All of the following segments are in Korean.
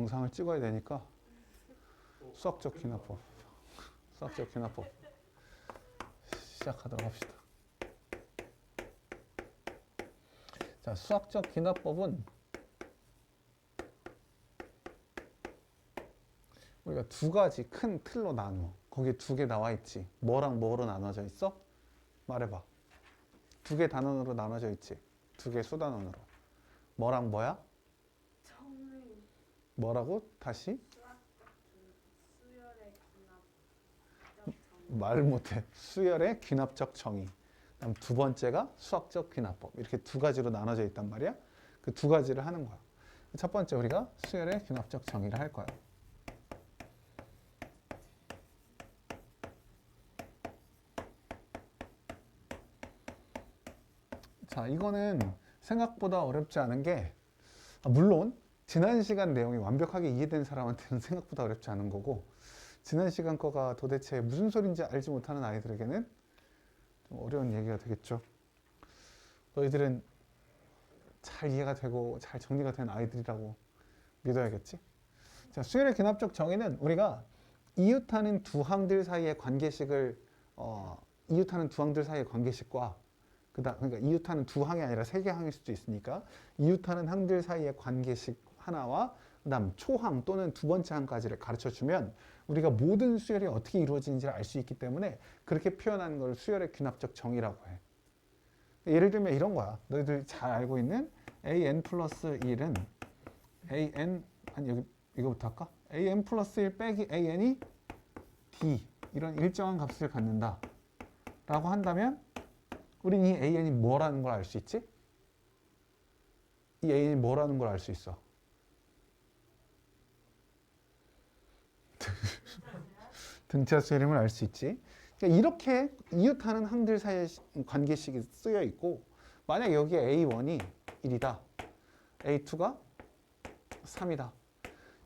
영상을 찍어야 되니까 수학적 귀납법 수학적 귀납법 시작하도록 합시다. 자, 수학적 귀납법은 우리가 두 가지 큰 틀로 나누어. 거기에 두 개 나와 있지. 뭐랑 뭐로 나눠져 있어? 말해봐. 두 개 단원으로 나눠져 있지. 두 개 수단원으로. 뭐랑 뭐야? 정의. 뭐라고? 다시? 수열의 귀납적 정의. 말 못해. 수열의 귀납적 정의. 그다음 두 번째가 수학적 귀납법. 이렇게 두 가지로 나눠져 있단 말이야. 그 두 가지를 하는 거야. 첫 번째 우리가 수열의 귀납적 정의를 할 거야. 자, 이거는 생각보다 어렵지 않은 게, 물론 지난 시간 내용이 완벽하게 이해된 사람한테는 생각보다 어렵지 않은 거고, 지난 시간 거가 도대체 무슨 소린지 알지 못하는 아이들에게는 좀 어려운 얘기가 되겠죠. 너희들은 잘 이해가 되고 잘 정리가 된 아이들이라고 믿어야겠지. 자, 수열의 귀납적 정의는 우리가 이웃하는 두 항들 사이의 관계식을 이웃하는 두 항들 사이의 관계식과 그러니까 이웃하는 두 항이 아니라 세 개 항일 수도 있으니까 이웃하는 항들 사이의 관계식 하나와 그다음 초항 또는 두 번째 항까지를 가르쳐주면 우리가 모든 수열이 어떻게 이루어지는지를 알 수 있기 때문에 그렇게 표현하는 걸 수열의 귀납적 정의라고 해. 예를 들면 이런 거야. 너희들 잘 알고 있는 an 플러스 1은 an 아니 여기 이거부터 할까? an 플러스 1 빼기 an이 d 이런 일정한 값을 갖는다 라고 한다면 우린 이 an이 뭐라는 걸 알 수 있지? 이 an이 뭐라는 걸 알 수 있어? 등차 수열임을 알 수 있지. 그러니까 이렇게 이웃하는 항들 사이의 관계식이 쓰여 있고, 만약 여기에 A1이 1이다, A2가 3이다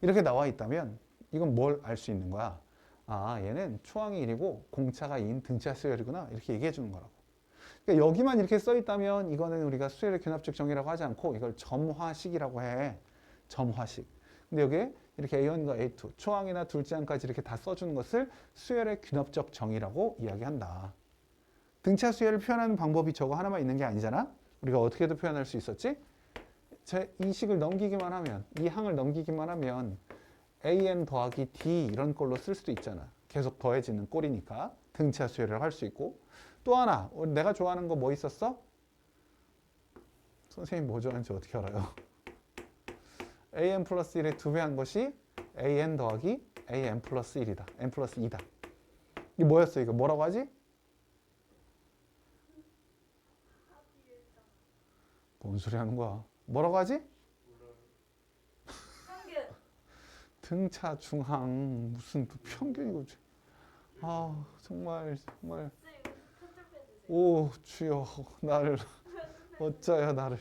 이렇게 나와 있다면 이건 뭘 알 수 있는 거야? 아, 얘는 초항이 1이고 공차가 2인 등차 수열이구나 이렇게 얘기해 주는 거라고. 그러니까 여기만 이렇게 써 있다면 이거는 우리가 수열의 귀납적 정의라고 하지 않고 이걸 점화식이라고 해. 점화식. 근데 여기에 이렇게 A1과 A2, 초항이나 둘째 항까지 이렇게 다 써주는 것을 수열의 귀납적 정의라고 이야기한다. 등차 수열을 표현하는 방법이 저거 하나만 있는 게 아니잖아? 우리가 어떻게도 표현할 수 있었지? 이 식을 넘기기만 하면, 이 항을 넘기기만 하면 AN 더하기 D 이런 걸로 쓸 수도 있잖아. 계속 더해지는 꼴이니까 등차 수열을 할 수 있고. 또 하나, 내가 좋아하는 거 뭐 있었어? 선생님 뭐 좋아하는지 어떻게 알아요? an 플러스 1의 2배 한 것이 an 더하기 an 플러스 1이다. n 플러스 2다. 이게 뭐였어? 이거 뭐라고 하지? 뭔 소리 하는 거야? 뭐라고 하지? 평균. 등차 중항 무슨 또 평균이고. 아, 정말 쌤 이거 편집해주세요. 오 주여 나를 어쩌야 나를.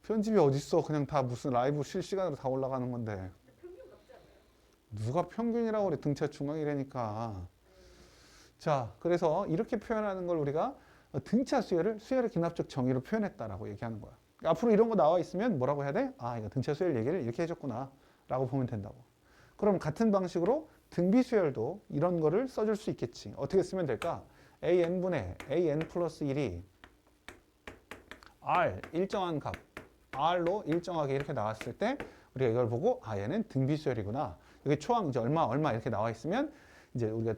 편집이 어딨어. 그냥 다 무슨 라이브 실시간으로 다 올라가는 건데. 근데 평균 맞지 않아요? 누가 평균이라고 그래. 등차 중앙이라니까. 자, 그래서 이렇게 표현하는 걸 우리가 등차 수열을 수열의 귀납적 정의로 표현했다라고 얘기하는 거야. 그러니까 앞으로 이런 거 나와 있으면 뭐라고 해야 돼? 아, 이거 등차 수열 얘기를 이렇게 해줬구나 라고 보면 된다고. 그럼 같은 방식으로 등비 수열도 이런 거를 써줄 수 있겠지. 어떻게 쓰면 될까? an분의 an 플러스 1이 r 일정한 값 r로 일정하게 이렇게 나왔을 때 우리가 이걸 보고 아, 얘는 등비 수열이구나. 여기 초항 이제 얼마 이렇게 나와 있으면 이제 우리가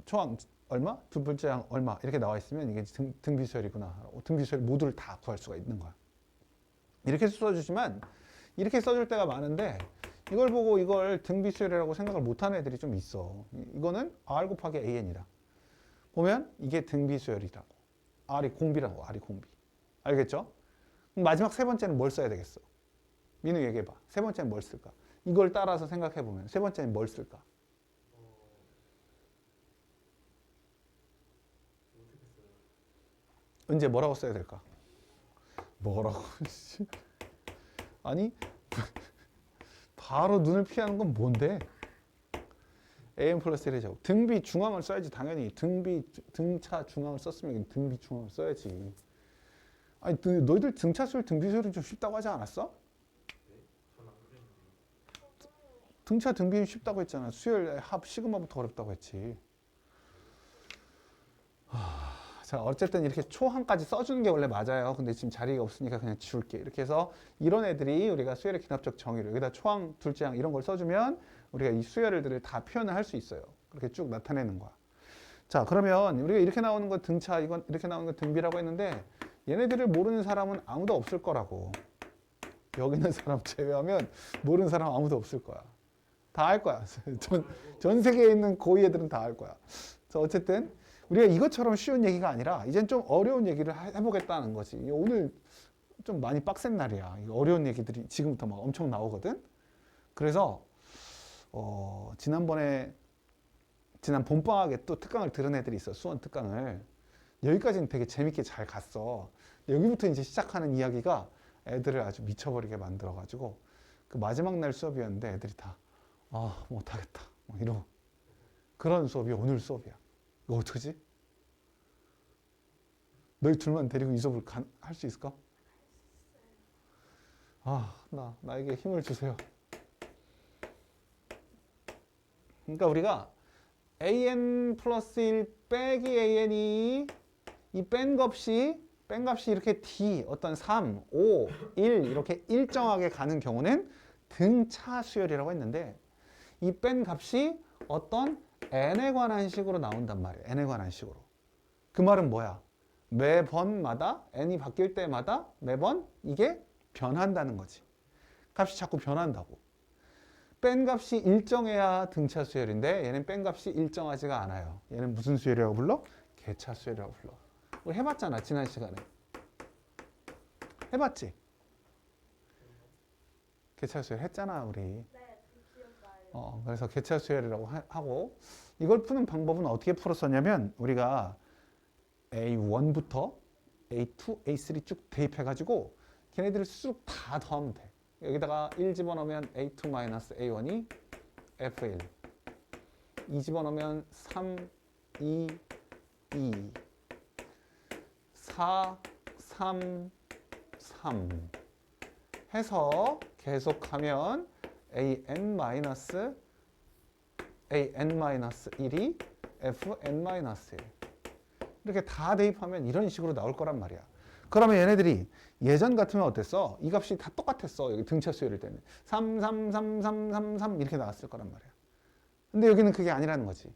초항 얼마? 두 번째 항 얼마 이렇게 나와 있으면 이게 등비 수열이구나. 등비 수열 모두를 다 구할 수가 있는 거야. 이렇게 써주지만 이렇게 써줄 때가 많은데 이걸 보고 이걸 등비 수열이라고 생각을 못하는 애들이 좀 있어. 이거는 r 곱하기 an이다. 보면 이게 등비 수열이라고. r이 공비라고. r이 공비. 알겠죠? 그럼 마지막 세 번째는 뭘 써야 되겠어? 민우 얘기해봐. 세 번째는 뭘 쓸까? 이걸 따라서 생각해보면 세 번째는 뭘 쓸까? 은재 뭐라고 써야 될까? 뭐라고? 아니 바로 눈을 피하는 건 뭔데? an 플러스 1의 제곱. 등비 중앙을 써야지 당연히. 등차 중앙을 썼으면 등비 중앙을 써야지. 아니 너희들 등차 수열 등비 수열이 좀 쉽다고 하지 않았어? 등차 등비임 쉽다고 했잖아. 수열 합 시그마부터 어렵다고 했지. 자, 어쨌든 이렇게 초항까지 써주는 게 원래 맞아요. 근데 지금 자리가 없으니까 그냥 지울게. 이렇게 해서 이런 애들이 우리가 수열의 기납적 정의를 여기다 초항, 둘째항 이런 걸 써주면 우리가 이 수열들을 다 표현을 할 수 있어요. 그렇게 쭉 나타내는 거야. 자, 그러면 우리가 이렇게 나오는 건 등차, 이건 이렇게 나오는 건 등비라고 했는데 얘네들을 모르는 사람은 아무도 없을 거라고. 여기 있는 사람 제외하면 모르는 사람 아무도 없을 거야. 다 알 거야. 전 세계에 있는 고위 애들은 다 알 거야. 자, 어쨌든 우리가 이것처럼 쉬운 얘기가 아니라 이젠 좀 어려운 얘기를 해보겠다는 거지. 오늘 좀 많이 빡센 날이야. 어려운 얘기들이 지금부터 막 엄청 나오거든. 그래서 지난 봄방학에 또 특강을 들은 애들이 있어. 수원 특강을. 여기까지는 되게 재밌게 잘 갔어. 여기부터 이제 시작하는 이야기가 애들을 아주 미쳐버리게 만들어가지고 그 마지막 날 수업이었는데 애들이 다 못하겠다. 이러고 그런 수업이 오늘 수업이야. 이거 어떡하지? 너희 둘만 데리고 이 수업을 할 수 있을까? 나에게 힘을 주세요. 그러니까 우리가 an 플러스 1 빼기 an이 이 뺀 값이 이렇게 d 어떤 3, 5, 1 이렇게 일정하게 가는 경우는 등차 수열이라고 했는데 이 뺀 값이 어떤 n에 관한 식으로 나온단 말이에요. n에 관한 식으로. 그 말은 뭐야? 매번마다 n이 바뀔 때마다 매번 이게 변한다는 거지. 값이 자꾸 변한다고. 뺀 값이 일정해야 등차 수열인데 얘는 뺀 값이 일정하지가 않아요. 얘는 무슨 수열이라고 불러? 개차 수열이라고 불러. 우리 해봤잖아 지난 시간에. 해봤지? 개차 수열 했잖아 우리. 네, 기억나요. 그래서 개차 수열이라고 하고 이걸 푸는 방법은 어떻게 풀었었냐면 우리가 A1부터 A2, A3 쭉 대입해가지고 걔네들을 쑥 다 더하면 돼. 여기다가 1 집어넣으면 A2-A1이 F1 2 집어넣으면 3, 2, 2 4, 3, 3 해서 계속하면 AN-1이 FN-1 이렇게 다 대입하면 이런 식으로 나올 거란 말이야. 그러면 얘네들이 예전 같으면 어땠어? 이 값이 다 똑같았어. 여기 등차 수열일 때는 3, 3, 3, 3, 3, 3 이렇게 나왔을 거란 말이야. 근데 여기는 그게 아니라는 거지.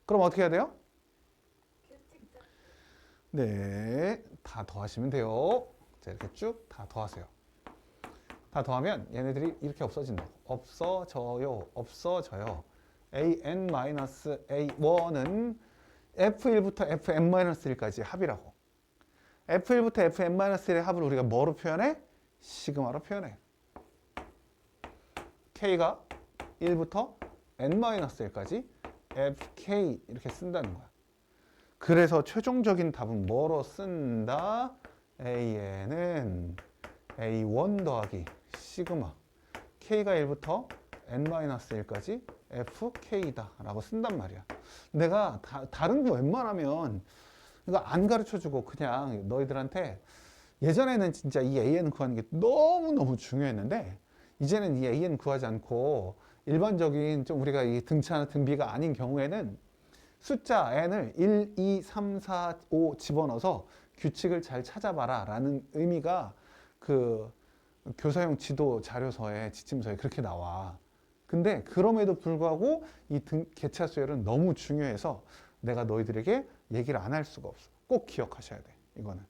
그럼 어떻게 해야 돼요? 규칙적. 네, 다 더하시면 돼요. 자, 이렇게 쭉 다 더하세요. 다 더하면 얘네들이 이렇게 없어진다고. 없어져요. AN-A1은 F1부터 Fn-1까지 합이라고. F1부터 Fn-1의 합을 우리가 뭐로 표현해? 시그마로 표현해. K가 1부터 N-1까지 FK 이렇게 쓴다는 거야. 그래서 최종적인 답은 뭐로 쓴다? AN은 A1 더하기 시그마 K가 1부터 N-1까지 FK다 라고 쓴단 말이야. 내가 다른 거 웬만하면 이거 안 가르쳐주고 그냥 너희들한테 예전에는 진짜 이 AN 구하는 게 너무너무 중요했는데 이제는 이 AN 구하지 않고 일반적인 좀 우리가 이 등차나 등비가 아닌 경우에는 숫자 n을 1, 2, 3, 4, 5 집어넣어서 규칙을 잘 찾아봐라 라는 의미가 그 교사용 지도 자료서에 지침서에 그렇게 나와. 근데 그럼에도 불구하고 이 개차 수열은 너무 중요해서 내가 너희들에게 얘기를 안 할 수가 없어. 꼭 기억하셔야 돼. 이거는.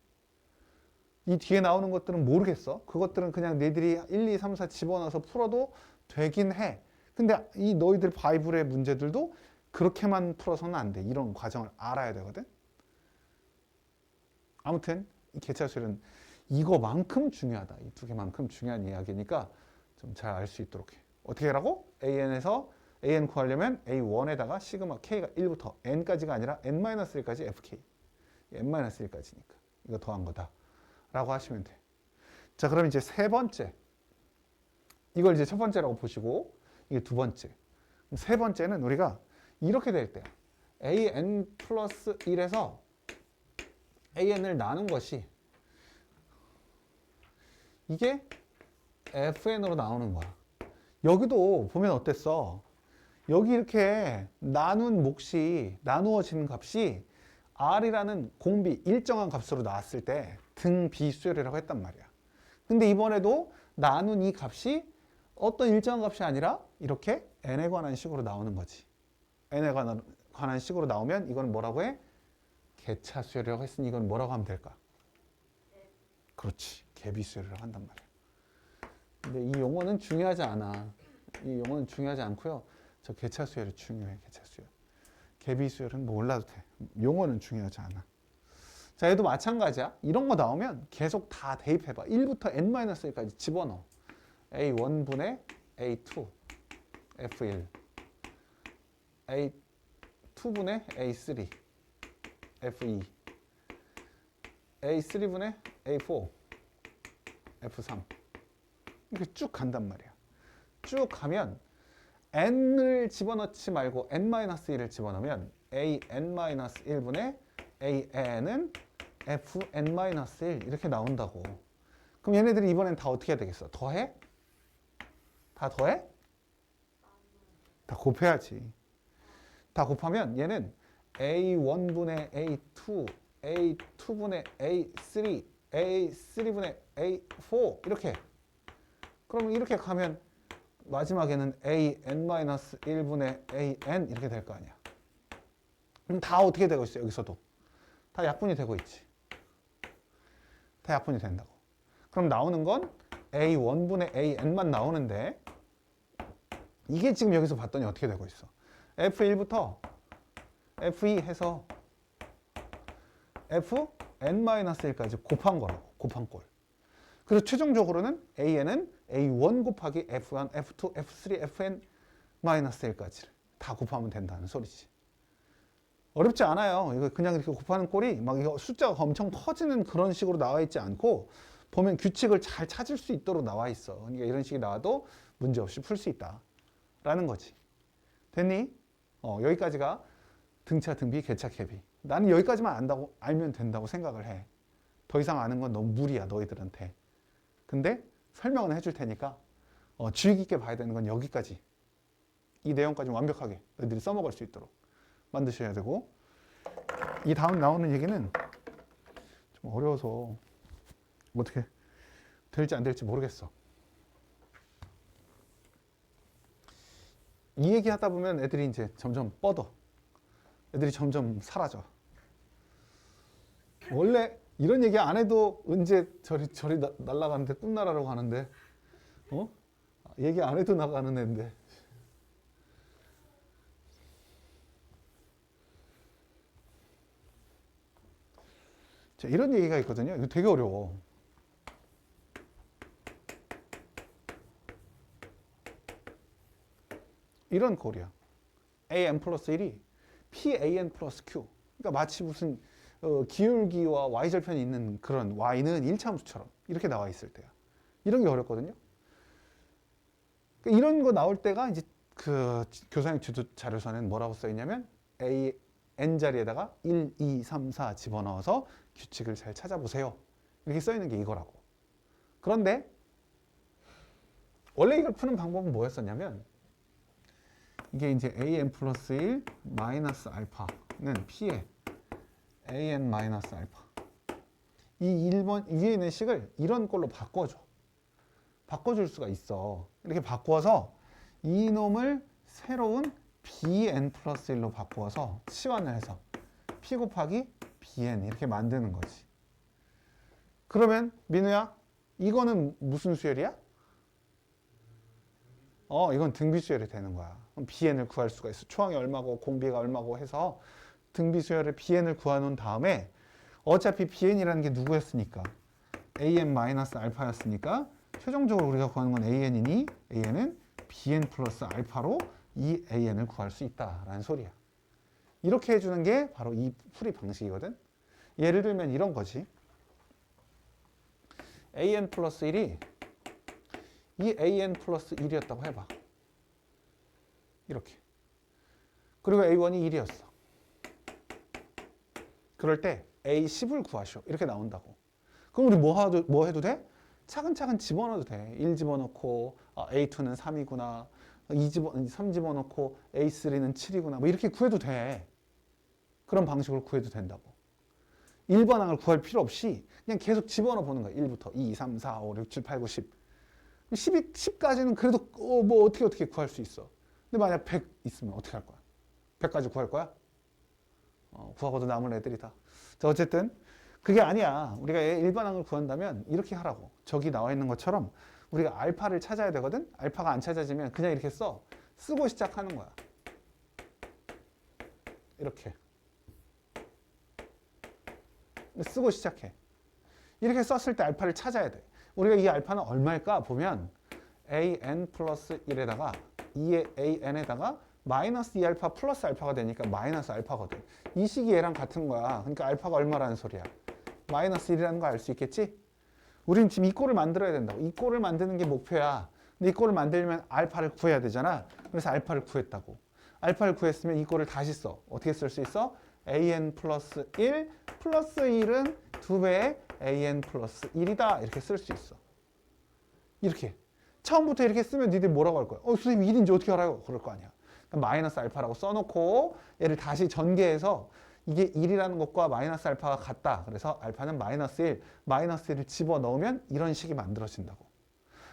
이 뒤에 나오는 것들은 모르겠어. 그것들은 그냥 너희들이 1, 2, 3, 4 집어넣어서 풀어도 되긴 해. 근데 이 너희들 바이블의 문제들도 그렇게만 풀어서는 안 돼. 이런 과정을 알아야 되거든. 아무튼 이 개차 수열은 이거만큼 중요하다. 이 두 개만큼 중요한 이야기니까 좀 잘 알 수 있도록 해. 어떻게 하라고? AN에서 AN 구하려면 A1에다가 시그마 K가 1부터 N까지가 아니라 N-1까지 FK. N-1까지니까. 이거 더한 거다. 라고 하시면 돼. 자, 그럼 이제 세 번째. 이걸 이제 첫 번째라고 보시고, 이게 두 번째. 세 번째는 우리가 이렇게 될 때, AN 플러스 1에서 AN을 나눈 것이 이게 FN으로 나오는 거야. 여기도 보면 어땠어? 여기 이렇게 나눈 몫이 나누어지는 값이 r이라는 공비 일정한 값으로 나왔을 때 등비 수열이라고 했단 말이야. 근데 이번에도 나눈 이 값이 어떤 일정한 값이 아니라 이렇게 n에 관한 식으로 나오는 거지. n에 관한 식으로 나오면 이건 뭐라고 해? 개차 수열이라고 했으니 이건 뭐라고 하면 될까? 그렇지. 개비 수열이라고 한단 말이야. 근데 이 용어는 중요하지 않아. 이 용어는 중요하지 않고요. 저 개차 수열이 중요해. 개차 수열. 개비 수열은 뭐 몰라도 돼. 용어는 중요하지 않아. 자, 얘도 마찬가지야. 이런 거 나오면 계속 다 대입해봐. 1부터 n-1까지 집어넣어. A1분의 A2, F1, A2분의 A3, F2, A3분의 A4, F3 이렇게 쭉 간단 말이야. 쭉 가면 n을 집어넣지 말고 n-1을 집어넣으면 an-1분의 an은 fn-1 이렇게 나온다고. 그럼 얘네들이 이번엔 다 어떻게 해야 되겠어? 더해? 다 더해? 다 곱해야지. 다 곱하면 얘는 a1분의 a2, a2분의 a3, a3분의 a4 이렇게. 그럼 이렇게 가면 마지막에는 an-1분의 an 이렇게 될 거 아니야. 그럼 다 어떻게 되고 있어? 여기서도 다 약분이 되고 있지. 다 약분이 된다고. 그럼 나오는 건 a1분의 an만 나오는데 이게 지금 여기서 봤더니 어떻게 되고 있어? f1부터 f2 해서 fn-1까지 곱한 거라고. 곱한 꼴. 그래서 최종적으로는 an은 a1 곱하기 f1, f2, f3, fn-1까지를 다 곱하면 된다는 소리지. 어렵지 않아요. 이거 그냥 이렇게 곱하는 꼴이 막 이거 숫자가 엄청 커지는 그런 식으로 나와 있지 않고 보면 규칙을 잘 찾을 수 있도록 나와 있어. 그러니까 이런 식이 나와도 문제 없이 풀 수 있다라는 거지. 됐니? 여기까지가 등차, 등비, 개차, 개비. 나는 여기까지만 안다고 알면 된다고 생각을 해. 더 이상 아는 건 너무 무리야, 너희들한테. 근데 설명은 해줄 테니까 주의 깊게 봐야 되는 건 여기까지. 이 내용까지 완벽하게 너희들이 써먹을 수 있도록 만드셔야 되고, 이 다음 나오는 얘기는 좀 어려워서 어떻게 될지 안 될지 모르겠어. 이 얘기 하다 보면 애들이 이제 점점 뻗어. 애들이 점점 사라져. 원래 이런 얘기 안 해도 언제 저리 날아가는데, 꿈나라로 가는데, 얘기 안 해도 나가는 애인데. 자, 이런 얘기가 있거든요. 이거 되게 어려워. 이런 꼴이야. an 플러스 1이 pan 플러스 q. 그러니까 마치 무슨 기울기와 y절편이 있는 그런 y는 1차함수처럼 이렇게 나와 있을 때야. 이런 게 어렵거든요. 그러니까 이런 거 나올 때가 이제 그 교사형 지도 자료서는 뭐라고 써 있냐면 n 자리에다가 1, 2, 3, 4 집어넣어서 규칙을 잘 찾아보세요. 이렇게 써 있는 게 이거라고. 그런데 원래 이걸 푸는 방법은 뭐였었냐면 이게 이제 an 플러스 1 마이너스 알파는 p에 an 마이너스 알파. 이 1번 위에 있는 식을 이런 걸로 바꿔줘. 바꿔줄 수가 있어. 이렇게 바꿔서 이놈을 새로운 bn 플러스 1로 바꾸어서 치환을 해서 p 곱하기 bn 이렇게 만드는 거지. 그러면 민우야, 이거는 무슨 수열이야? 이건 등비 수열이 되는 거야. 그럼 bn을 구할 수가 있어. 초항이 얼마고 공비가 얼마고 해서 등비 수열의 bn을 구해놓은 다음에 어차피 bn이라는 게 누구였으니까? an 마이너스 알파였으니까 최종적으로 우리가 구하는 건 an이니 an은 bn 플러스 알파로 이 an을 구할 수 있다라는 소리야. 이렇게 해주는 게 바로 이 풀이 방식이거든. 예를 들면 이런 거지. an 플러스 1이 이 an 플러스 1이었다고 해봐. 이렇게. 그리고 a1이 1이었어. 그럴 때 a10을 구하시오. 이렇게 나온다고. 그럼 우리 뭐 해도 돼? 차근차근 집어넣어도 돼. 1 집어넣고 A2는 3이구나. 3 집어넣고 A3는 7이구나. 뭐 이렇게 구해도 돼. 그런 방식으로 구해도 된다고. 1번항을 구할 필요 없이 그냥 계속 집어넣어 보는 거야. 1부터 2, 3, 4, 5, 6, 7, 8, 9, 10. 10까지는 그래도 뭐 어떻게 구할 수 있어. 근데 만약 100 있으면 어떻게 할 거야? 100까지 구할 거야? 구하고도 남은 애들이다. 자, 어쨌든 그게 아니야. 우리가 일반항을 구한다면 이렇게 하라고. 저기 나와 있는 것처럼 우리가 알파를 찾아야 되거든. 알파가 안 찾아지면 그냥 이렇게 쓰고 시작하는 거야. 이렇게 쓰고 시작해. 이렇게 썼을 때 알파를 찾아야 돼. 우리가 이 알파는 얼마일까 보면 an 플러스 1에다가 2의 an에다가 마이너스 2알파 플러스 알파가 되니까 마이너스 알파거든. 이 식이 얘랑 같은 거야. 그러니까 알파가 얼마라는 소리야. 마이너스 1이라는 거 알 수 있겠지? 우린 지금 이 꼴을 만들어야 된다고. 이 꼴을 만드는 게 목표야. 근데 이 꼴을 만들려면 알파를 구해야 되잖아. 그래서 알파를 구했다고. 알파를 구했으면 이 꼴을 다시 써. 어떻게 쓸 수 있어? an 플러스 1 플러스 1은 2배의 an 플러스 1이다. 이렇게 쓸 수 있어. 이렇게. 처음부터 이렇게 쓰면 니들 뭐라고 할 거야? 선생님 1인지 어떻게 알아요? 그럴 거 아니야. 마이너스 알파라고 써놓고 얘를 다시 전개해서 이게 1이라는 것과 마이너스 알파가 같다. 그래서 알파는 마이너스 1, 마이너스 1을 집어넣으면 이런 식이 만들어진다고.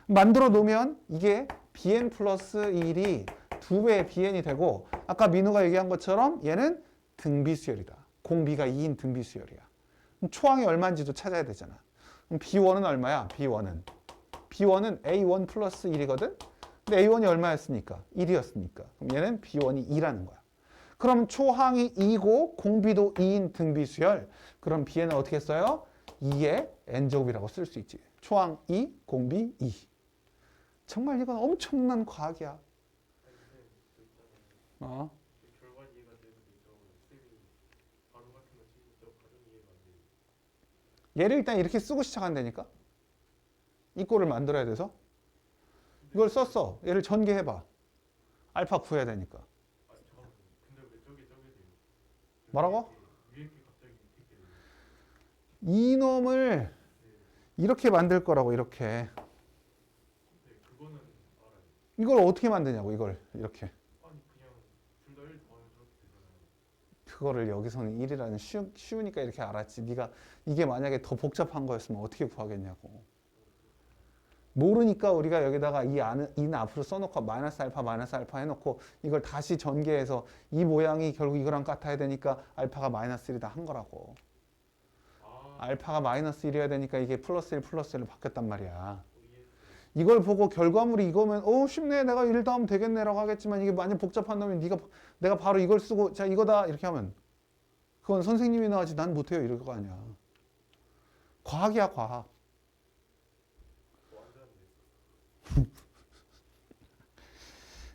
만들어 놓으면 이게 bn 플러스 1이 2배의 bn이 되고 아까 민우가 얘기한 것처럼 얘는 등비수열이다. 공비가 2인 등비수열이야. 초항이 얼마인지도 찾아야 되잖아. 그럼 b1은 얼마야? b1은 a1 플러스 1이거든? 근데 a1이 얼마였습니까? 1이었으니까. 그럼 얘는 b1이 2라는 거야. 그럼 초항이 2고 공비도 2인 등비수열. 그럼 b는 어떻게 써요? 2의 n제곱이라고 쓸 수 있지. 초항 2, 공비 2. 정말 이건 엄청난 과학이야. 결과 이해가 되는데 쌤이 바로 같은 거 진짜 가정 이해가 안 돼. 얘를 일단 이렇게 쓰고 시작한다니까? 이 꼴을 만들어야 돼서. 이걸 썼어. 얘를 전개해봐. 알파 구해야 되니까. 잠깐만. 근데 왜 저게 돼요? 뭐라고? 왜 이렇게 갑자기 이렇게 돼요? 이놈을 이렇게 만들 거라고, 이렇게. 네, 그거는 알아요. 이걸 어떻게 만드냐고, 이걸. 이렇게. 아니 그냥 둘 다 1 더하면 저렇게 되잖아요. 그거를 여기서는 1이라는 쉬우니까 이렇게 알았지. 네가 이게 만약에 더 복잡한 거였으면 어떻게 구하겠냐고. 모르니까 우리가 여기다가 이는 앞으로 써놓고 마이너스 알파 해놓고 이걸 다시 전개해서 이 모양이 결국 이거랑 같아야 되니까 알파가 마이너스 1이다 한 거라고. 알파가 마이너스 1이어야 되니까 이게 플러스 1 플러스 1로 바뀌었단 말이야. 이걸 보고 결과물이 이거면 쉽네, 내가 1 더하면 되겠네 라고 하겠지만 이게 만약 복잡한 놈이 내가 바로 이걸 쓰고 자 이거다 이렇게 하면 그건 선생님이나 하지 난 못해요 이럴 거 아니야. 과학이야, 과학.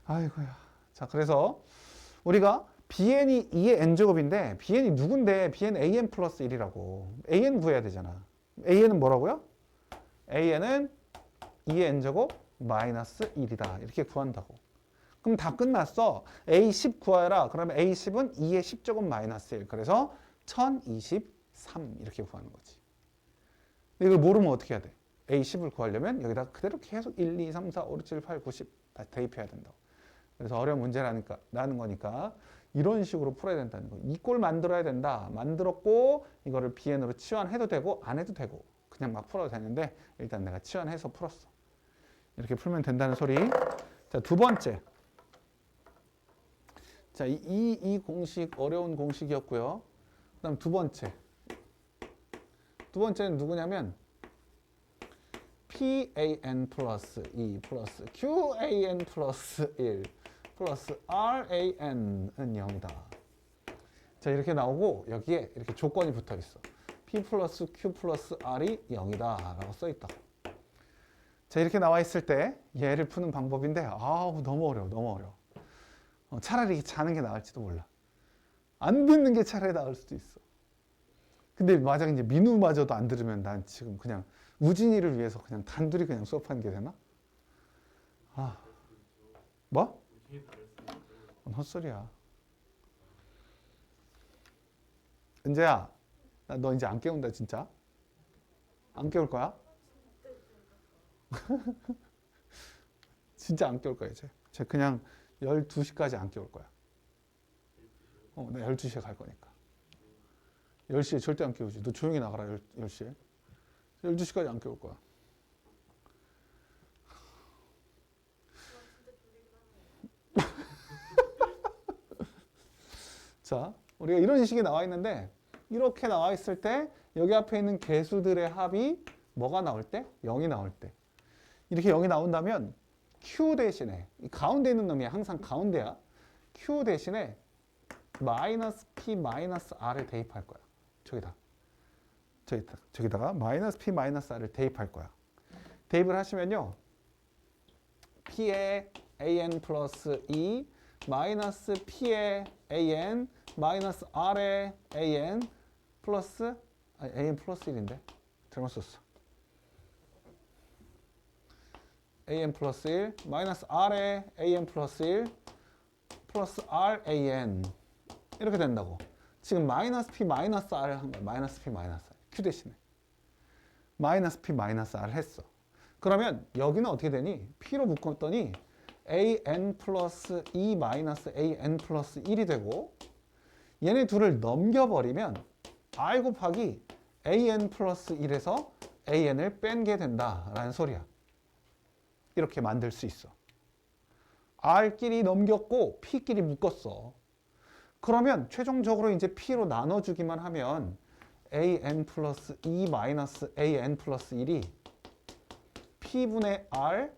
아이고야. 자, 그래서 우리가 bn이 2의 n제곱인데 bn이 누군데? bn an 플러스 1이라고. an 구해야 되잖아. an은 뭐라고요? an은 2의 n제곱 마이너스 1이다. 이렇게 구한다고. 그럼 다 끝났어. a10 구하라. 그러면 a10은 2의 10제곱 마이너스 1. 그래서 1023 이렇게 구하는 거지. 이걸 모르면 어떻게 해야 돼? a10을 구하려면 여기다 그대로 계속 1, 2, 3, 4, 5, 6, 7, 8, 9, 10 다시 대입해야 된다고. 그래서 어려운 문제라는 거니까 이런 식으로 풀어야 된다는 거. 이 꼴 만들어야 된다. 만들었고 이거를 bn으로 치환해도 되고 안 해도 되고 그냥 막 풀어도 되는데 일단 내가 치환해서 풀었어. 이렇게 풀면 된다는 소리. 자, 두 번째. 자, 이 공식 어려운 공식이었고요. 그다음 두 번째. 두 번째는 누구냐면 PAN 플러스 2 플러스 QAN 플러스 1 플러스 RAN은 0이다. 자, 이렇게 나오고 여기에 이렇게 조건이 붙어 있어. P 플러스 Q 플러스 R이 0이다 라고 써 있다. 자, 이렇게 나와 있을 때 얘를 푸는 방법인데 아우 너무 어려워. 차라리 자는 게 나을지도 몰라. 안 듣는 게 차라리 나을 수도 있어. 근데 만약 이제 민우마저도 안 들으면 난 지금 그냥 우진이를 위해서 그냥 단둘이 그냥 수업하는 게 되나? 뭐? 뭔 헛소리야. 은재야, 너 이제 안 깨운다 진짜? 안 깨울 거야? 진짜 안 깨울 거야 이제. 제가 그냥 12시까지 안 깨울 거야. 나 12시에 갈 거니까. 10시에 절대 안 깨우지. 너 조용히 나가라 10시에. 12시까지 안 깨울 거야. 와, 진짜 졸리긴 하네. 자, 우리가 이런 식이 나와 있는데 이렇게 나와 있을 때 여기 앞에 있는 개수들의 합이 뭐가 나올 때? 0이 나올 때. 이렇게 0이 나온다면 Q 대신에 이 가운데 있는 놈이 항상 가운데야. Q 대신에 마이너스 P 마이너스 R을 대입할 거야. 저기다가 마이너스 P 마이너스 R을 대입할 거야. 대입을 하시면요. P의 AN 플러스 2 마이너스 P의 AN 마이너스 R의 AN 플러스 AN 플러스 1인데 잘못 썼어. AN 플러스 1 마이너스 R의 AN 플러스 1 플러스 RAN 이렇게 된다고. 지금 마이너스 P 마이너스 R을 한 거야. 마이너스 P 마이너스 R. Q 대신에 마이너스 P 마이너스 R을 했어. 그러면 여기는 어떻게 되니? P로 묶었더니 AN 플러스 2 마이너스 AN 플러스 1이 되고 얘네 둘을 넘겨버리면 R 곱하기 AN 플러스 1에서 AN을 뺀게 된다라는 소리야. 이렇게 만들 수 있어. R끼리 넘겼고 P끼리 묶었어. 그러면 최종적으로 이제 P로 나눠주기만 하면 AN 플러스 2 마이너스 AN 플러스 1이 P분의 R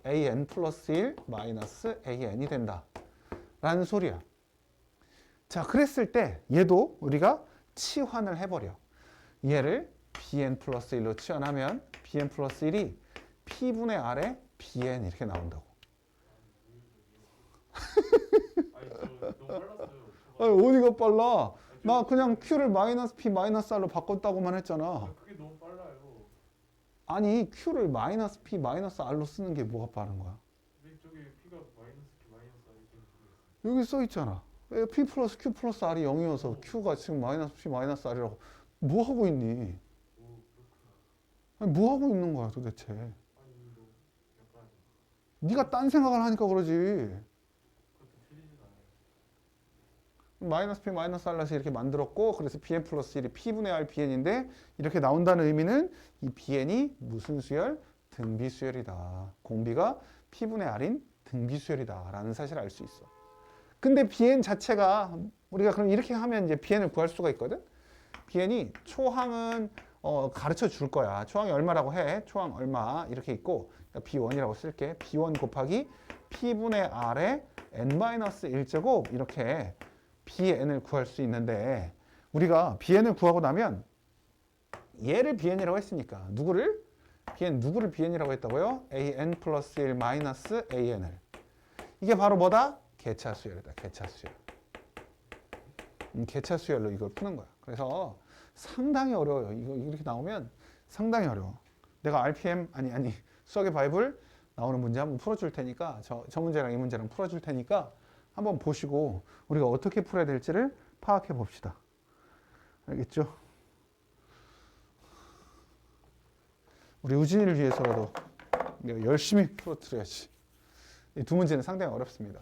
AN 플러스 1 마이너스 AN이 된다. 라는 소리야. 자, 그랬을 때 얘도 우리가 치환을 해버려. 얘를 BN 플러스 1로 치환하면 BN 플러스 1이 P분의 R에 BN 이렇게 나온다고. 아니 저 너무 빨랐어요. 아니, 어디가 빨라? 나 그냥 Q를 마이너스 P 마이너스 R로 바꿨다고만 했잖아. 그게 너무 빨라요. 아니, Q를 마이너스 P 마이너스 R로 쓰는 게 뭐가 빠른 거야? 근데 저기 P가 마이너스 P 마이너스 R이 되는 여기 써 있잖아. P 플러스 Q 플러스 R이 0이어서 Q가 지금 마이너스 P 마이너스 R이라고. 뭐 하고 있니? 오 그렇구나. 아니, 뭐 하고 있는 거야 도대체? 아니 너 약간 네가 딴 생각을 하니까 그러지. 그것도 틀리진 않아요. 마이너스 P 마이너스 R라서 이렇게 만들었고 그래서 BN 플러스 1이 P분의 R BN인데 이렇게 나온다는 의미는 이 BN이 무슨 수열? 등비 수열이다. 공비가 P분의 R인 등비 수열이다 라는 사실을 알 수 있어. 근데 BN 자체가 우리가 그럼 이렇게 하면 이제 BN을 구할 수가 있거든. BN이 초항은 가르쳐 줄 거야. 초항이 얼마라고 해? 초항 얼마 이렇게 있고 B1이라고 쓸게. B1 곱하기 P분의 R의 N-1제곱 이렇게 BN을 구할 수 있는데 우리가 BN을 구하고 나면 얘를 BN이라고 했으니까 누구를? BN 누구를 BN이라고 했다고요? AN 플러스 1 마이너스 AN을. 이게 바로 뭐다? 개차 수열이다. 개차 수열. 개차 수열로 이걸 푸는 거야. 그래서 상당히 어려워요. 이거 이렇게 나오면 상당히 어려워. 내가 RPM 아니 수학의 바이블 나오는 문제 한번 풀어줄 테니까 저 문제랑 이 문제랑 풀어줄 테니까 한번 보시고 우리가 어떻게 풀어야 될지를 파악해 봅시다. 알겠죠? 우리 우진이를 위해서라도 내가 열심히 풀어드려야지. 이 두 문제는 상당히 어렵습니다.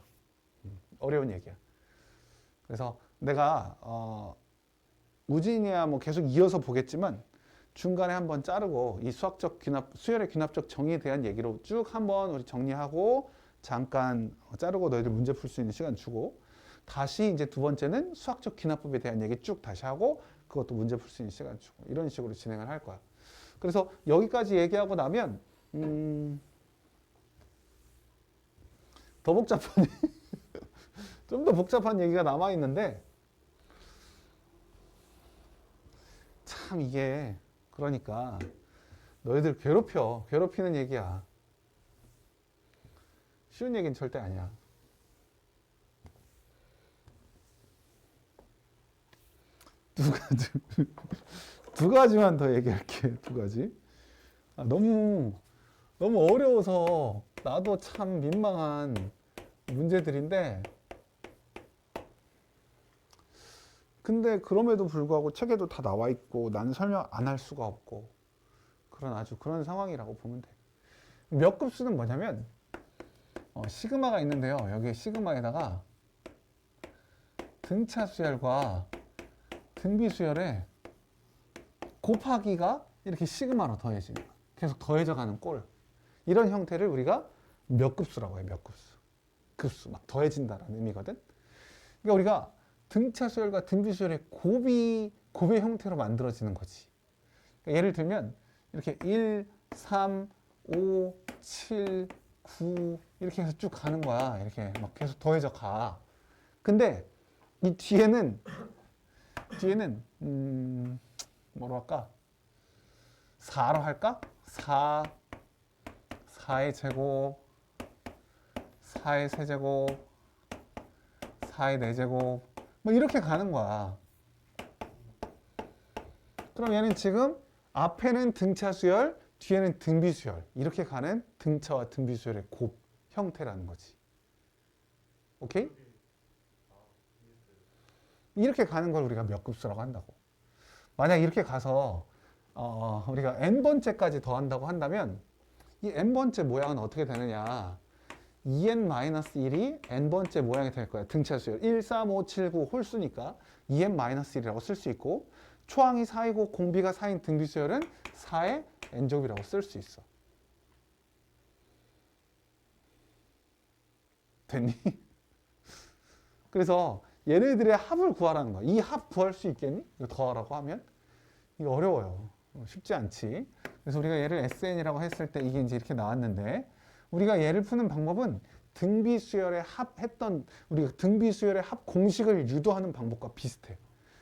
어려운 얘기야. 그래서 내가 우진이야 뭐 계속 이어서 보겠지만 중간에 한번 자르고 이 수학적 귀납, 수열의 귀납적 정의에 대한 얘기로 쭉 한번 우리 정리하고 잠깐 자르고 너희들 문제 풀 수 있는 시간 주고 다시 이제 두 번째는 수학적 귀납법에 대한 얘기 쭉 다시 하고 그것도 문제 풀 수 있는 시간 주고 이런 식으로 진행을 할 거야. 그래서 여기까지 얘기하고 나면 더 복잡한 좀 더 복잡한 얘기가 남아 있는데 참 이게 그러니까 너희들 괴롭히는 얘기야. 쉬운 얘기는 절대 아니야. 두 가지만 더 얘기할게. 두 가지. 너무 어려워서 나도 참 민망한 문제들인데 근데 그럼에도 불구하고 책에도 다 나와 있고 나는 설명 안 할 수가 없고 그런 아주 그런 상황이라고 보면 돼. 몇 급수는 뭐냐면 시그마가 있는데요. 여기 시그마에다가 등차 수열과 등비 수열에 곱하기가 이렇게 시그마로 더해지는 거야. 계속 더해져 가는 꼴. 이런 형태를 우리가 몇 급수라고 해요. 몇 급수. 급수 막 더해진다라는 의미거든. 그러니까 우리가 등차 수열과 등비 수열의 곱의 형태로 만들어지는 거지. 그러니까 예를 들면 이렇게 1, 3, 5, 7, 9 이렇게 해서 쭉 가는 거야. 이렇게 막 계속 더해져 가. 근데 이 뒤에는 뭐로 할까? 4로 할까? 4의 제곱, 4의 세제곱, 4의 4제곱 뭐 이렇게 가는 거야. 그럼 얘는 지금 앞에는 등차 수열, 뒤에는 등비 수열 이렇게 가는 등차와 등비 수열의 곱 형태라는 거지. 오케이? 이렇게 가는 걸 우리가 몇 급수라고 한다고. 만약 이렇게 가서 우리가 n번째까지 더한다고 한다면 이 n번째 모양은 어떻게 되느냐. 2n-1이 n번째 모양이 될 거야. 등차 수열 1, 3, 5, 7, 9 홀수니까 2n-1이라고 쓸 수 있고 초항이 4이고 공비가 4인 등비 수열은 4의 n제곱이라고 쓸 수 있어. 됐니? 그래서 얘네들의 합을 구하라는 거야. 이 합 구할 수 있겠니? 이거 더하라고 하면? 이거 어려워요. 쉽지 않지. 그래서 우리가 얘를 SN이라고 했을 때 이게 이제 이렇게 나왔는데 우리가 얘를 푸는 방법은 등비수열의 합했던 우리가 등비수열의 합 공식을 유도하는 방법과 비슷해.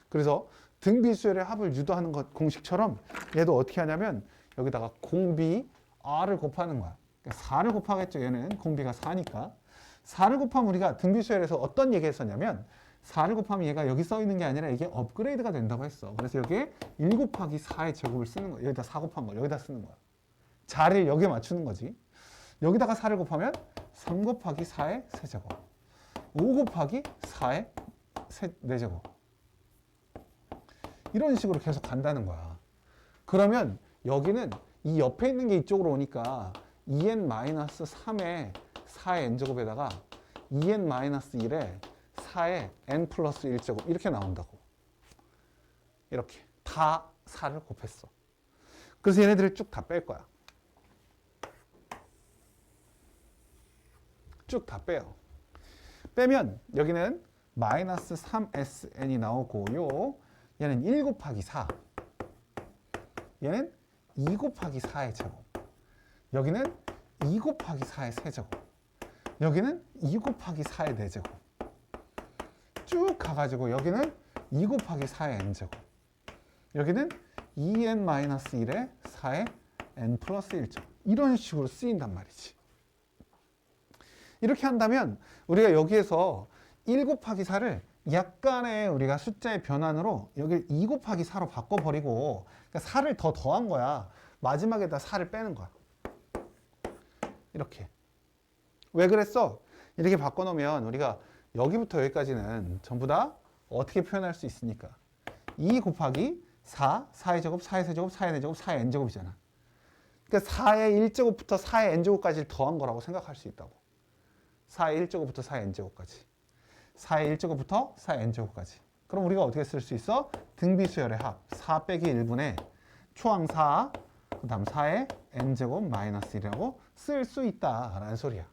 그래서 등비수열의 합을 유도하는 것 공식처럼 얘도 어떻게 하냐면 여기다가 공비 R을 곱하는 거야. 그러니까 4를 곱하겠죠. 얘는 공비가 4니까. 4를 곱하면 우리가 등비수열에서 어떤 얘기 했었냐면 4를 곱하면 얘가 여기 써 있는 게 아니라 이게 업그레이드가 된다고 했어. 그래서 여기에 1 곱하기 4의 제곱을 쓰는 거야. 여기다 4 곱한 걸 여기다 쓰는 거야. 자리를 여기에 맞추는 거지. 여기다가 4를 곱하면 3 곱하기 4의 세제곱 5 곱하기 4의 4제곱 이런 식으로 계속 간다는 거야. 그러면 여기는 이 옆에 있는 게 이쪽으로 오니까 2n-3의 4의 n제곱에다가 2n-1의 4의 n 플러스 1제곱 이렇게 나온다고. 이렇게 다 4를 곱했어. 그래서 얘네들을 쭉 다 뺄 거야. 쭉 다 빼요. 빼면 여기는 마이너스 3sn이 나오고요. 얘는 1 곱하기 4. 얘는 2 곱하기 4의 제곱. 여기는 2 곱하기 4의 세제곱. 여기는 2 곱하기 4의 4제곱. 쭉 가가지고 여기는 2 곱하기 4의 n제곱. 여기는 2n-1의 4의 n 플러스 1제곱. 이런 식으로 쓰인단 말이지. 이렇게 한다면 우리가 여기에서 1 곱하기 4를 약간의 우리가 숫자의 변환으로 여기를 2 곱하기 4로 바꿔버리고 그러니까 4를 더 더한 거야. 마지막에다 4를 빼는 거야. 이렇게. 왜 그랬어? 이렇게 바꿔놓으면 우리가 여기부터 여기까지는 전부 다 어떻게 표현할 수 있으니까 2 곱하기 4, 4의 제곱, 4의 세제곱, 4의 4제곱, 4의 n제곱이잖아. 그러니까 4의 1제곱부터 4의 n제곱까지를 더한 거라고 생각할 수 있다고. 4의 1제곱부터 4의 n제곱까지. 4의 1제곱부터 4의 n제곱까지. 그럼 우리가 어떻게 쓸 수 있어? 등비수열의 합 4 빼기 1분의 초항 4, 그 다음 4의 n제곱 마이너스 1이라고 쓸 수 있다라는 소리야.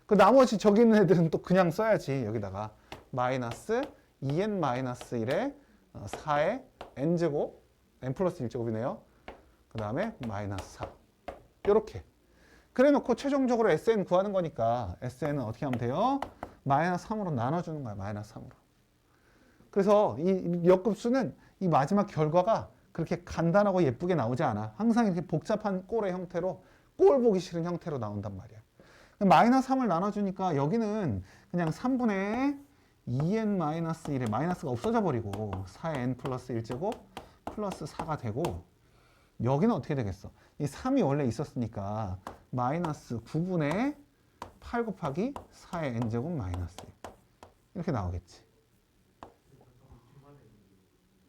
그 나머지 저기 있는 애들은 또 그냥 써야지. 여기다가 마이너스 2n-1의 4의 n제곱, n 플러스 1제곱이네요. 그 다음에 마이너스 4. 이렇게. 그래 놓고 최종적으로 SN 구하는 거니까 SN은 어떻게 하면 돼요? 마이너스 3으로 나눠주는 거야. 마이너스 3으로. 그래서 이 역급수는 이 마지막 결과가 그렇게 간단하고 예쁘게 나오지 않아. 항상 이렇게 복잡한 꼴의 형태로 꼴 보기 싫은 형태로 나온단 말이야. 마이너스 3을 나눠주니까 여기는 그냥 3분의 2n-1의 마이너스가 없어져 버리고 4의 n 플러스 1제곱 플러스 4가 되고 여기는 어떻게 되겠어? 이 3이 원래 있었으니까 마이너스 9분의 8 곱하기 4의 n제곱 마이너스 1 이렇게 나오겠지.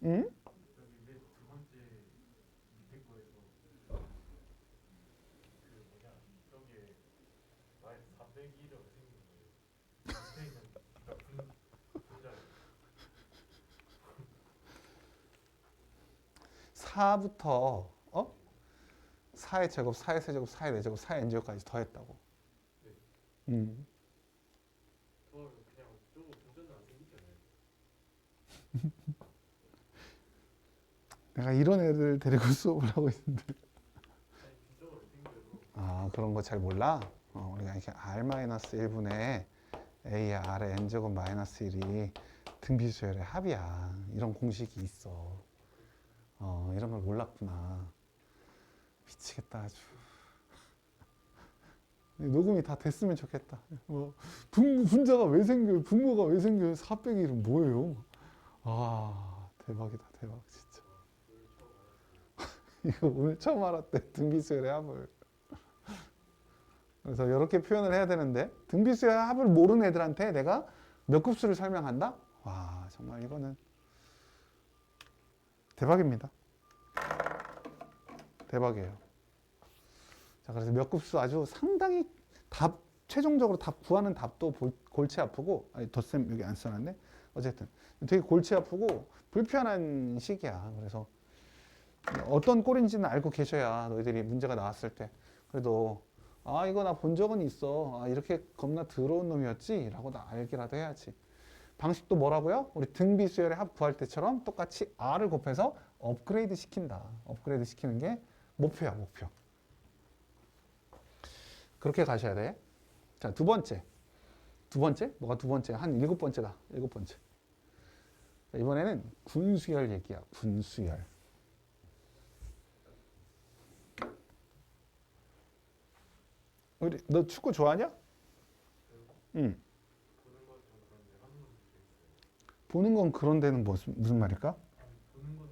응? 여기 맨두 번째 밑에 거에서 그 뭐냐 4부터 4의 제곱, 4의 세제곱, 4의 4제곱, 4의 n제곱까지 더했다고. 더하면 그냥 저거 동전은 안 생기잖아요. 내가 이런 애들 데리고 수업을 하고 있는데. 아니 진짜로 생겨도 아, 그런 거 잘 몰라? 우리가 이렇게 r-1분의 a의 r의 n제곱 마이너스 1이 등비수열의 합이야. 이런 공식이 있어. 이런 걸 몰랐구나. 미치겠다 아주. 녹음이 다 됐으면 좋겠다. 분자가 왜 생겨요? 분모가 왜 생겨요? 4 빼기 1은 뭐예요? 아, 대박이다, 대박 진짜. 이거 오늘 처음 알았대. 등비수열의 합을. 그래서 이렇게 표현을 해야 되는데 등비수열의 합을 모르는 애들한테 내가 몇 급수를 설명한다? 와, 정말 이거는 대박입니다. 대박이에요. 자, 그래서 몇 급수 아주 상당히 최종적으로 답 구하는 답도 골치 아프고, 아니, 덧셈 여기 안 써놨네? 어쨌든 되게 골치 아프고 불편한 시기야. 그래서 어떤 꼴인지는 알고 계셔야 너희들이 문제가 나왔을 때 그래도 이거 나 본 적은 있어. 이렇게 겁나 더러운 놈이었지? 라고 나 알기라도 해야지. 방식도 뭐라고요? 우리 등비수열의 합 구할 때처럼 똑같이 r을 곱해서 업그레이드 시킨다. 업그레이드 시키는 게 목표야, 목표. 그렇게 가셔야 돼. 자, 두 번째. 뭐가 두 번째? 한 7번째다. 7번째. 자, 이번에는 군수열 얘기야. 군수열. 너 축구 좋아하냐? 응. 보는 건 그런 데는 무슨 말일까? 보는 거는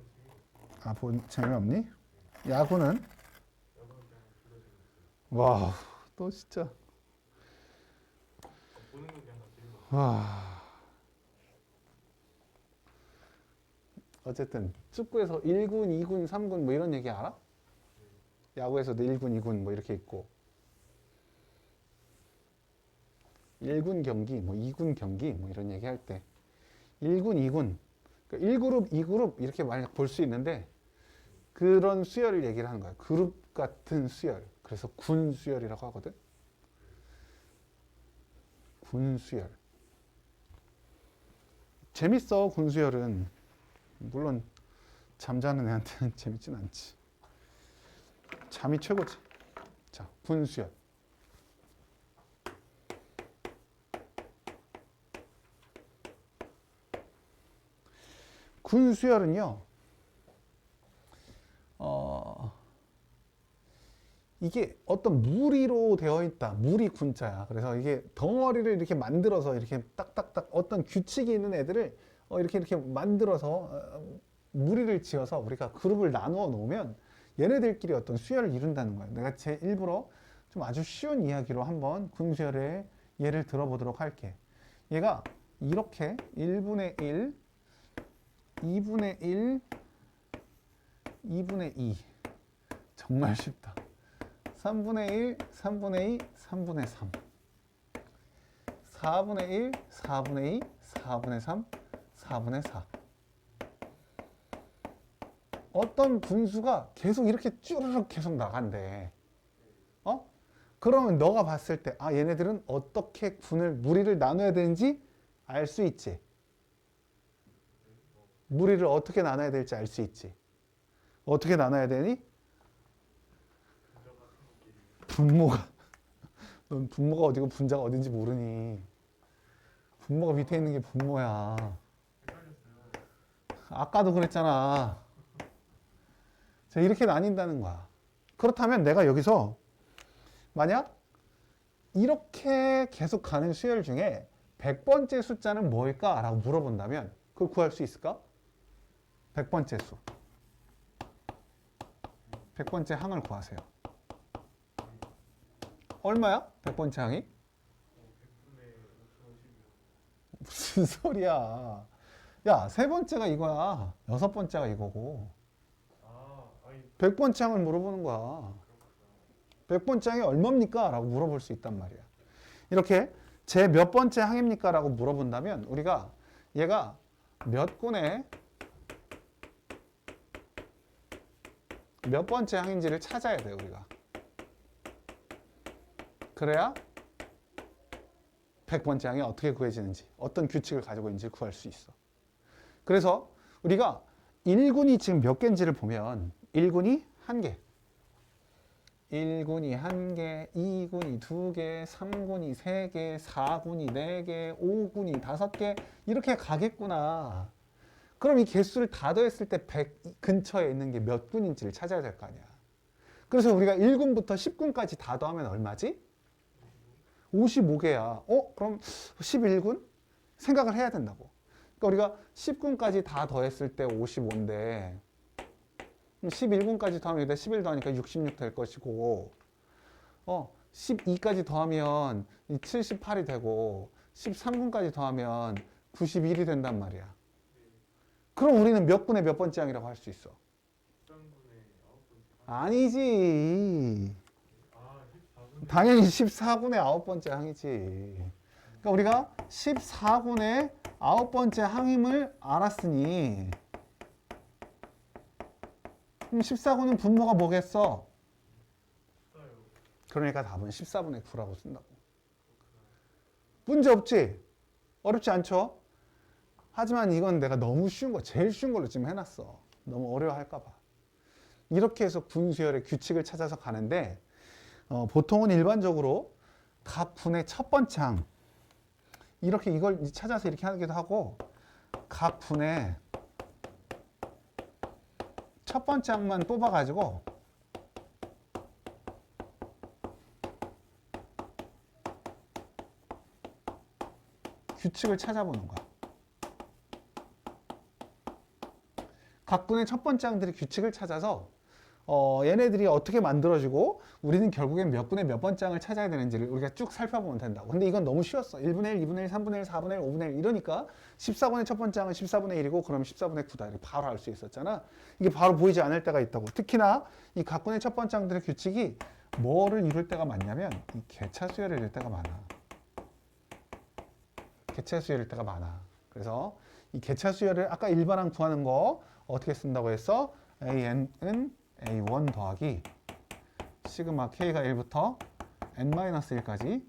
재미없어요. 재미없니? 야구는? 야구는 그냥 둘다 재미없어요. 와, 너 진짜. 보는 건 그냥 다 재미없어요. 와. 어쨌든 축구에서 1군, 2군, 3군 뭐 이런 얘기 알아? 야구에서도 1군, 2군 뭐 이렇게 있고 1군 경기, 뭐 2군 경기 뭐 이런 얘기 할 때 1군, 2군 그러니까 1그룹, 2그룹 이렇게 만약 볼 수 있는데 그런 수열을 얘기를 하는 거야. 그룹 같은 수열. 그래서 군 수열이라고 하거든. 군 수열. 재밌어, 군 수열은. 물론 잠자는 애한테는 재밌진 않지. 잠이 최고지. 자, 군 수열. 군 수열은요. 이게 어떤 무리로 되어 있다. 무리 군자야. 그래서 이게 덩어리를 이렇게 만들어서 이렇게 딱딱딱 어떤 규칙이 있는 애들을 이렇게 만들어서 무리를 지어서 우리가 그룹을 나누어 놓으면 얘네들끼리 어떤 수열을 이룬다는 거예요. 내가 제 일부러 좀 아주 쉬운 이야기로 한번 군수열의 예를 들어보도록 할게. 얘가 이렇게 1분의 1, 2분의 1, 2분의 2 정말 쉽다. 3분의 1, 3분의 2, 3분의 3 4분의 1, 4분의 2, 4분의 3, 4분의 4 어떤 분수가 계속 이렇게 쭈르륵 계속 나간대. 그러면 너가 봤을 때 얘네들은 어떻게 무리를 나눠야 되는지 알 수 있지. 무리를 어떻게 나눠야 될지 알 수 있지. 어떻게 나눠야 되니? 분모가 넌 분모가 어디고 분자가 어딘지 모르니. 분모가 밑에 있는 게 분모야. 아까도 그랬잖아. 자, 이렇게 나뉜다는 거야. 그렇다면 내가 여기서 만약 이렇게 계속 가는 수열 중에 100번째 숫자는 뭘까? 라고 물어본다면 그걸 구할 수 있을까? 100번째 수. 100번째 항을 구하세요. 얼마야? 100번째 항이? 100분의 5,050이요. 무슨 소리야. 야, 세 번째가 이거야. 여섯 번째가 이거고. 아니 100번째 항을 물어보는 거야. 100번째 항이 얼마입니까? 라고 물어볼 수 있단 말이야. 이렇게 제 몇 번째 항입니까? 라고 물어본다면 우리가 얘가 몇 군의 몇 번째 항인지를 찾아야 돼요, 우리가. 그래야 100번째 항이 어떻게 구해지는지, 어떤 규칙을 가지고 있는지 구할 수 있어. 그래서 우리가 1군이 지금 몇 개인지를 보면 1군이 1개, 1군이 1개, 2군이 2개, 3군이 3개, 4군이 4개, 5군이 5개 이렇게 가겠구나. 그럼 이 개수를 다 더했을 때 100 근처에 있는 게 몇 군인지를 찾아야 될 거 아니야. 그래서 우리가 1군부터 10군까지 다 더하면 얼마지? 55개야. 그럼 11군? 생각을 해야 된다고. 그러니까 우리가 10군까지 다 더했을 때 55인데 11군까지 더하면 여기다 11 더하니까 66 될 것이고 12까지 더하면 78이 되고 13군까지 더하면 91이 된단 말이야. 그럼 우리는 몇 군의 몇 번째 항이라고 할 수 있어? 13분의 9번째. 아니지. 14분. 당연히 14군의 9번째 항이지. 그러니까 우리가 14군의 9번째 항임을 알았으니 그럼 14군은 분모가 뭐겠어? 그러니까 답은 14분의 9라고 쓴다고. 문제 없지? 어렵지 않죠? 하지만 이건 내가 너무 쉬운 거, 제일 쉬운 걸로 지금 해놨어. 너무 어려워할까 봐. 이렇게 해서 군수열의 규칙을 찾아서 가는데 보통은 일반적으로 각 분의 첫 번째 항 이렇게 이걸 찾아서 이렇게 하기도 하고 각 분의 첫 번째 항만 뽑아가지고 규칙을 찾아보는 거야. 각 분의 첫 번째 항들의 규칙을 찾아서 얘네들이 어떻게 만들어지고 우리는 결국엔 몇 분의 몇 번째 항을 찾아야 되는지를 우리가 쭉 살펴보면 된다고. 근데 이건 너무 쉬웠어. 1분의 1, 2분의 1, 3분의 1, 4분의 1, 5분의 1 이러니까 14분의 첫 번째 항은 14분의 1이고 그럼 14분의 9다. 이렇게 바로 알 수 있었잖아. 이게 바로 보이지 않을 때가 있다고. 특히나 이 각 분의 첫 번째 항들의 규칙이 뭐를 이룰 때가 많냐면 이 개차수열을 이룰 때가 많아. 개차수열일 때가 많아. 그래서 이 개차수열을 아까 일반항 구하는 거 어떻게 쓴다고 했어? AN은 A1 더하기 시그마 K가 1부터 N-1까지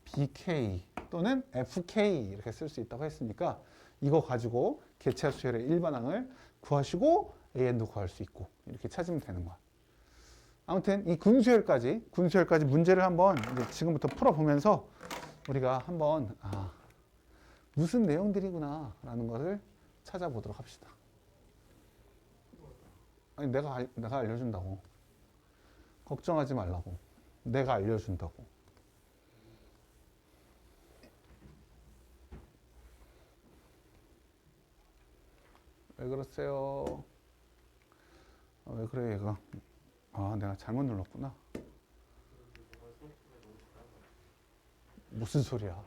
BK 또는 FK 이렇게 쓸 수 있다고 했으니까 이거 가지고 개체수열의 일반항을 구하시고 AN도 구할 수 있고 이렇게 찾으면 되는 거야. 아무튼 이 군수열까지 문제를 한번 이제 지금부터 풀어보면서 우리가 한번 무슨 내용들이구나 라는 것을 찾아보도록 합시다. 아니 내가 알려준다고. 걱정하지 말라고. 내가 알려준다고. 왜 그러세요? 왜 그래 얘가? 내가 잘못 눌렀구나. 무슨 소리야?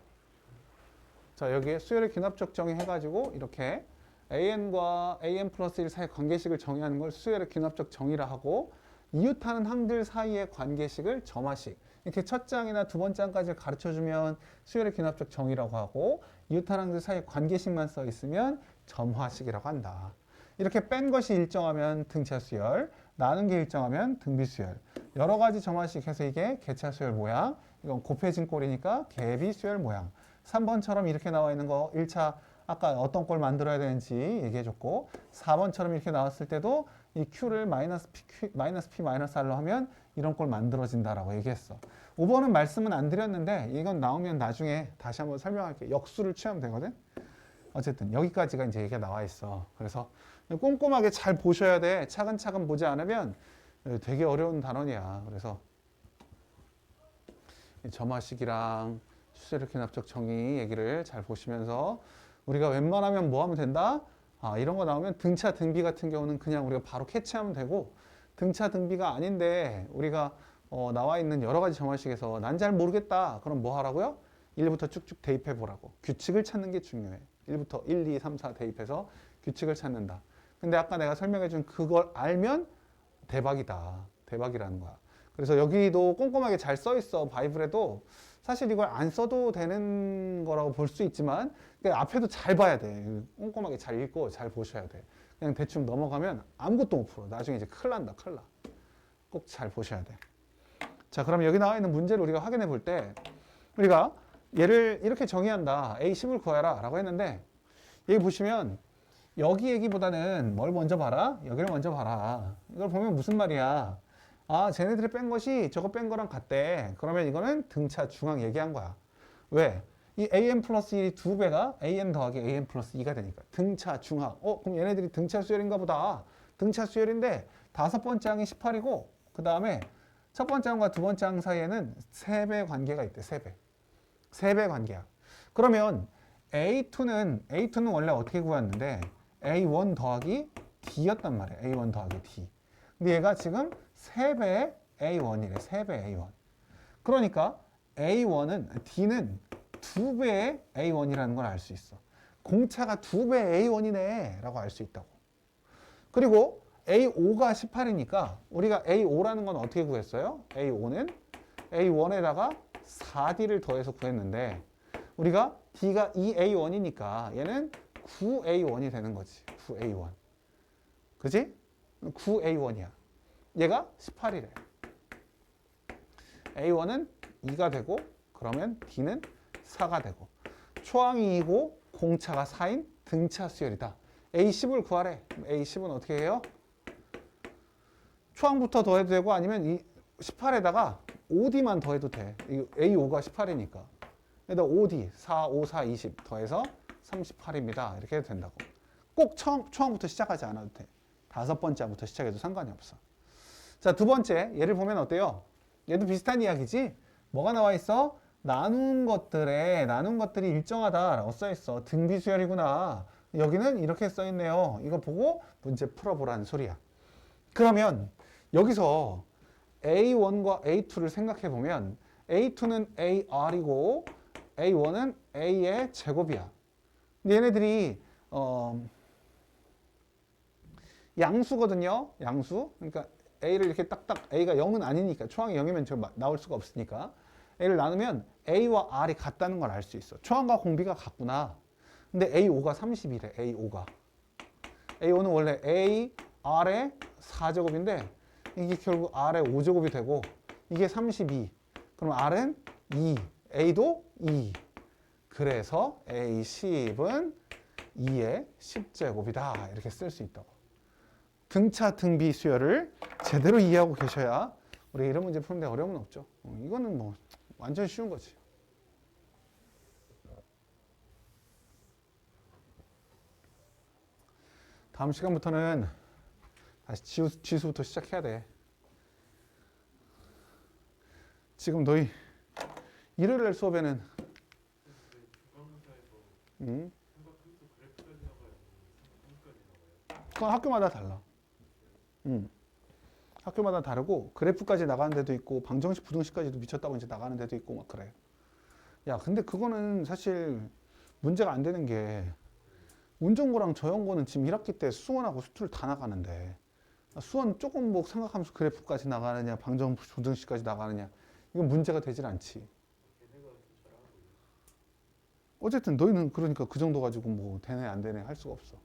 자, 여기에 수열의 귀납적 정의 해가지고 이렇게 AN과 AN 플러스 1 사이의 관계식을 정의하는 걸 수열의 귀납적 정의라 하고 이웃하는 항들 사이의 관계식을 점화식. 이렇게 첫 장이나 두 번째 장까지 가르쳐주면 수열의 귀납적 정의라고 하고 이웃하는 항들 사이의 관계식만 써 있으면 점화식이라고 한다. 이렇게 뺀 것이 일정하면 등차수열, 나눈 게 일정하면 등비수열. 여러 가지 점화식 해서 이게 개차수열 모양, 이건 곱해진 꼴이니까 개비수열 모양. 3번처럼 이렇게 나와 있는 거 1차 아까 어떤 꼴 만들어야 되는지 얘기해줬고 4번처럼 이렇게 나왔을 때도 이 Q를 마이너스 P 마이너스 R로 하면 이런 꼴 만들어진다라고 얘기했어. 5번은 말씀은 안 드렸는데 이건 나오면 나중에 다시 한번 설명할게. 역수를 취하면 되거든. 어쨌든 여기까지가 이제 얘기가 나와 있어. 그래서 꼼꼼하게 잘 보셔야 돼. 차근차근 보지 않으면 되게 어려운 단원이야. 그래서 점화식이랑 수열의 귀납적 정의 얘기를 잘 보시면서 우리가 웬만하면 뭐 하면 된다? 이런 거 나오면 등차, 등비 같은 경우는 그냥 우리가 바로 캐치하면 되고 등차, 등비가 아닌데 우리가 나와 있는 여러 가지 점화식에서 난 잘 모르겠다. 그럼 뭐 하라고요? 1부터 쭉쭉 대입해 보라고. 규칙을 찾는 게 중요해. 1부터 1, 2, 3, 4 대입해서 규칙을 찾는다. 근데 아까 내가 설명해 준 그걸 알면 대박이다. 대박이라는 거야. 그래서 여기도 꼼꼼하게 잘 써 있어. 바이블에도 사실 이걸 안 써도 되는 거라고 볼 수 있지만 앞에도 잘 봐야 돼. 꼼꼼하게 잘 읽고 잘 보셔야 돼. 그냥 대충 넘어가면 아무것도 못 풀어. 나중에 이제 큰일 난다. 큰일 나. 꼭 잘 보셔야 돼. 자, 그럼 여기 나와 있는 문제를 우리가 확인해 볼 때 우리가 얘를 이렇게 정의한다. A10을 구해라 라고 했는데 여기 보시면 여기 얘기보다는 뭘 먼저 봐라? 여기를 먼저 봐라. 이걸 보면 무슨 말이야? 아, 쟤네들이 뺀 것이 저거 뺀 거랑 같대. 그러면 이거는 등차 중앙 얘기한 거야. 왜? 이 an 플러스 1이 2배가 an 더하기 an 플러스 2가 되니까 등차 중항. 그럼 얘네들이 등차 수열인가 보다. 등차 수열인데 다섯 번째 항이 18이고 그 다음에 첫 번째 항과 두 번째 항 사이에는 3배 관계가 있대. 3배. 3배 관계야. 그러면 A2는 원래 어떻게 구했는데 A1 더하기 D였단 말이야. A1 더하기 D. 근데 얘가 지금 3배 A1이래. 3배 A1. 그러니까 A1은 D는 2배의 A1이라는 걸 알 수 있어. 공차가 2배 A1이네 라고 알 수 있다고. 그리고 A5가 18이니까 우리가 A5라는 건 어떻게 구했어요? A5는 A1에다가 4D를 더해서 구했는데 우리가 D가 2A1이니까 얘는 9A1이 되는 거지. 9A1. 그지? 9A1이야. 얘가 18이래. A1은 2가 되고 그러면 D는 4가 되고 초항이 2고 공차가 4인 등차 수열이다. A10을 구하래. A10은 어떻게 해요? 초항부터 더해도 되고 아니면 이 18에다가 5D만 더해도 돼. A5가 18이니까. 여기다 5D, 4, 5, 4, 20 더해서 38입니다. 이렇게 해도 된다고. 꼭 초항부터 시작하지 않아도 돼. 다섯 번째 항부터 시작해도 상관이 없어. 자, 두 번째 얘를 보면 어때요? 얘도 비슷한 이야기지? 뭐가 나와 있어? 나눈 것들이 일정하다라고 써 있어. 등비수열이구나. 여기는 이렇게 써 있네요. 이거 보고 문제 풀어보라는 소리야. 그러면 여기서 A1과 A2를 생각해 보면 A2는 AR이고 A1은 A의 제곱이야. 근데 얘네들이 양수거든요. 양수. 그러니까 A를 이렇게 딱딱 A가 0은 아니니까 초항이 0이면 저 나올 수가 없으니까 A를 나누면 A와 R이 같다는 걸 알 수 있어. 초항과 공비가 같구나. 근데 A5가 30이래. A5가. A5는 원래 A, R의 4제곱인데 이게 결국 R의 5제곱이 되고 이게 32. 그럼 R은 2. A도 2. 그래서 A10은 2의 10제곱이다. 이렇게 쓸 수 있다고. 등차 등비 수열을 제대로 이해하고 계셔야 우리 이런 문제 푸는데 어려움은 없죠. 이거는 뭐 완전 쉬운 거지. 다음 시간부터는 다시 지수부터 시작해야 돼. 지금 너희 일요일 수업에는 중간고사에서 음, 삼각함수 그래프까지 나가요? 삼각함수까지 나가요? 그건 학교마다 달라. 학교마다 다르고 그래프까지 나가는 데도 있고 방정식 부등식까지도 미쳤다고 이제 나가는 데도 있고 막 그래. 야, 근데 그거는 사실 문제가 안 되는 게 운전고랑 저연고는 지금 1학기 때 수원하고 수투를 다 나가는데 수원 조금 뭐 삼각함수 그래프까지 나가느냐 방정식 부등식까지 나가느냐 이건 문제가 되질 않지. 걔네가 더 잘하고 있는. 어쨌든 너희는 그러니까 그 정도 가지고 뭐 되네 안 되네 할 수가 없어.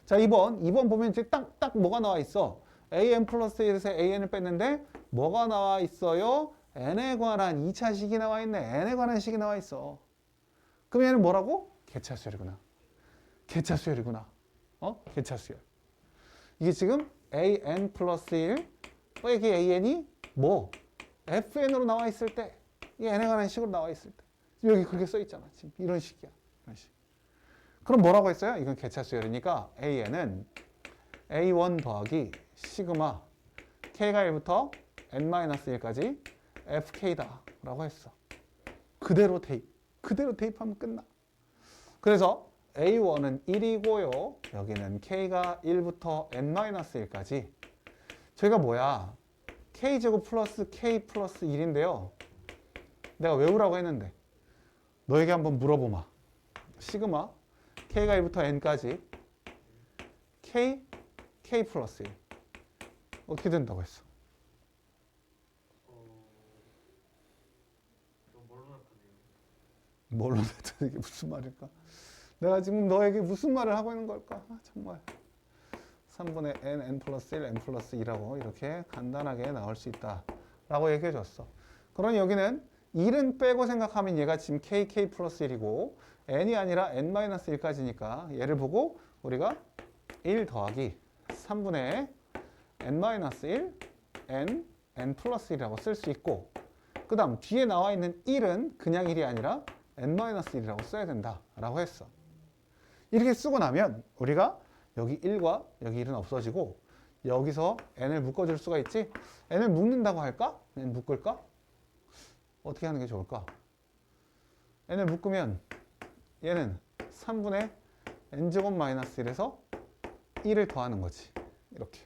자, 2번 보면 이제 딱 뭐가 나와 있어. an 플러스 1에서 an을 뺐는데 뭐가 나와 있어요? n에 관한 2차 식이 나와 있네. n에 관한 식이 나와 있어. 그럼 얘는 뭐라고? 개차수열이구나. 개차수열이구나. 개차수열. 이게 지금 an 플러스 1 빼기 an이 뭐? fn으로 나와 있을 때 이게 n에 관한 식으로 나와 있을 때 여기 그렇게 써 있잖아. 지금 이런 식이야. 이런 식. 그럼 뭐라고 했어요? 이건 개차수열이니까 an은 a1 더하기 시그마 k가 1부터 n-1까지 fk다 라고 했어. 그대로 대입하면 끝나. 그래서 a1은 1이고요. 여기는 k가 1부터 n-1까지 저희가 뭐야? k제곱 플러스 k 플러스 1인데요. 내가 외우라고 했는데 너에게 한번 물어보마. 시그마 k가 1부터 n까지 k 플러스 1 어떻게 된다고 했어? 좀 뭘로 나타내요? 뭘로 나타내? 이게 무슨 말일까? 내가 지금 너에게 무슨 말을 하고 있는 걸까? 정말 3분의 n 플러스 1, n 플러스 2라고 이렇게 간단하게 나올 수 있다 라고 얘기해 줬어. 그러니 여기는 1은 빼고 생각하면 얘가 지금 kk 플러스 1이고 n이 아니라 n-1까지니까 얘를 보고 우리가 1 더하기 3분의 n-1 n 플러스 1이라고 쓸 수 있고, 그 다음 뒤에 나와 있는 1은 그냥 1이 아니라 n-1이라고 써야 된다 라고 했어. 이렇게 쓰고 나면 우리가 여기 1과 여기 1은 없어지고 여기서 n을 묶어줄 수가 있지. n을 묶는다고 할까? n 묶을까? 어떻게 하는 게 좋을까? n을 묶으면 얘는 3분의 n제곱 마이너스 1에서 1을 더하는 거지. 이렇게.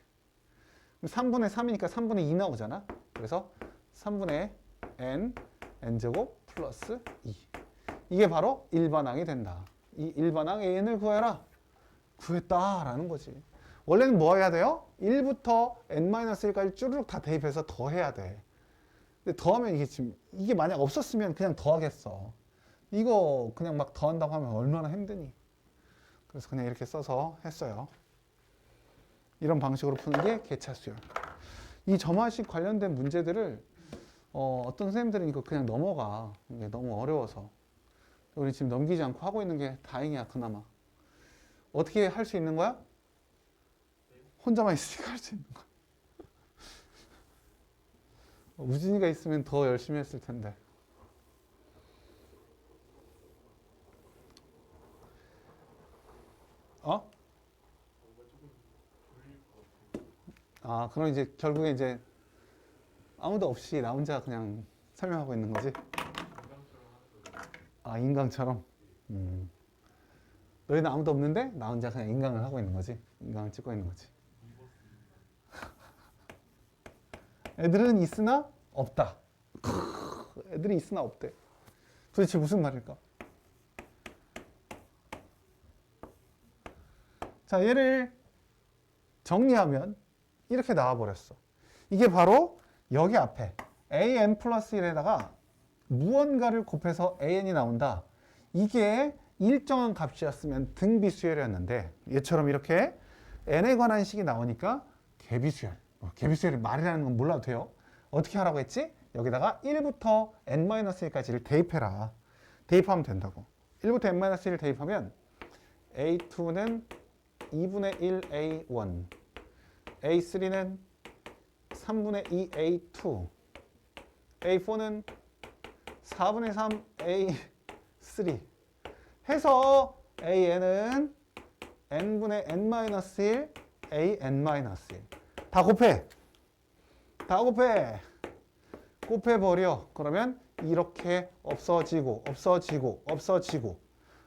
3분의 3이니까 3분의 2 나오잖아. 그래서 3분의 n제곱 플러스 2. 이게 바로 일반항이 된다. 이 일반항 an을 구해라. 구했다라는 거지. 원래는 뭐 해야 돼요? 1부터 n-1까지 쭈르륵 다 대입해서 더해야 돼. 근데 더하면 이게 만약 없었으면 그냥 더하겠어. 이거 그냥 막 더한다고 하면 얼마나 힘드니. 그래서 그냥 이렇게 써서 했어요. 이런 방식으로 푸는 게 계차수열. 이 점화식 관련된 문제들을 어떤 선생님들은 이거 그냥 넘어가. 이게 너무 어려워서. 우리 지금 넘기지 않고 하고 있는 게 다행이야, 그나마. 어떻게 할 수 있는 거야? 혼자만 있으니까 할 수 있는 거야. 우진이가 있으면 더 열심히 했을 텐데. 어? 뭔가 조금 졸릴 것 같아요. 아, 그럼 이제 결국에 이제 아무도 없이 나 혼자 그냥 설명하고 있는 거지? 인강처럼 하는 거예요. 아, 인강처럼? 너희는 아무도 없는데 나 혼자 그냥 인강을 하고 있는 거지? 인강을 찍고 있는 거지. 애들은 있으나 없다. 애들이 있으나 없대. 도대체 무슨 말일까? 자, 얘를 정리하면 이렇게 나와버렸어. 이게 바로 여기 앞에 an 플러스 1에다가 무언가를 곱해서 an이 나온다. 이게 일정한 값이었으면 등비수열이었는데 얘처럼 이렇게 n에 관한 식이 나오니까 개비수열. 개비수열이 말이라는 건 몰라도 돼요. 어떻게 하라고 했지? 여기다가 1부터 n-1까지를 대입해라. 대입하면 된다고. 1부터 n-1을 대입하면 a2는 2분의 1 a1, a3는 3분의 2 a2, a4는 4분의 3 a3 해서 an은 n분의 n-1 an-1 다 곱해. 다 곱해. 곱해버려. 그러면 이렇게 없어지고 없어지고 없어지고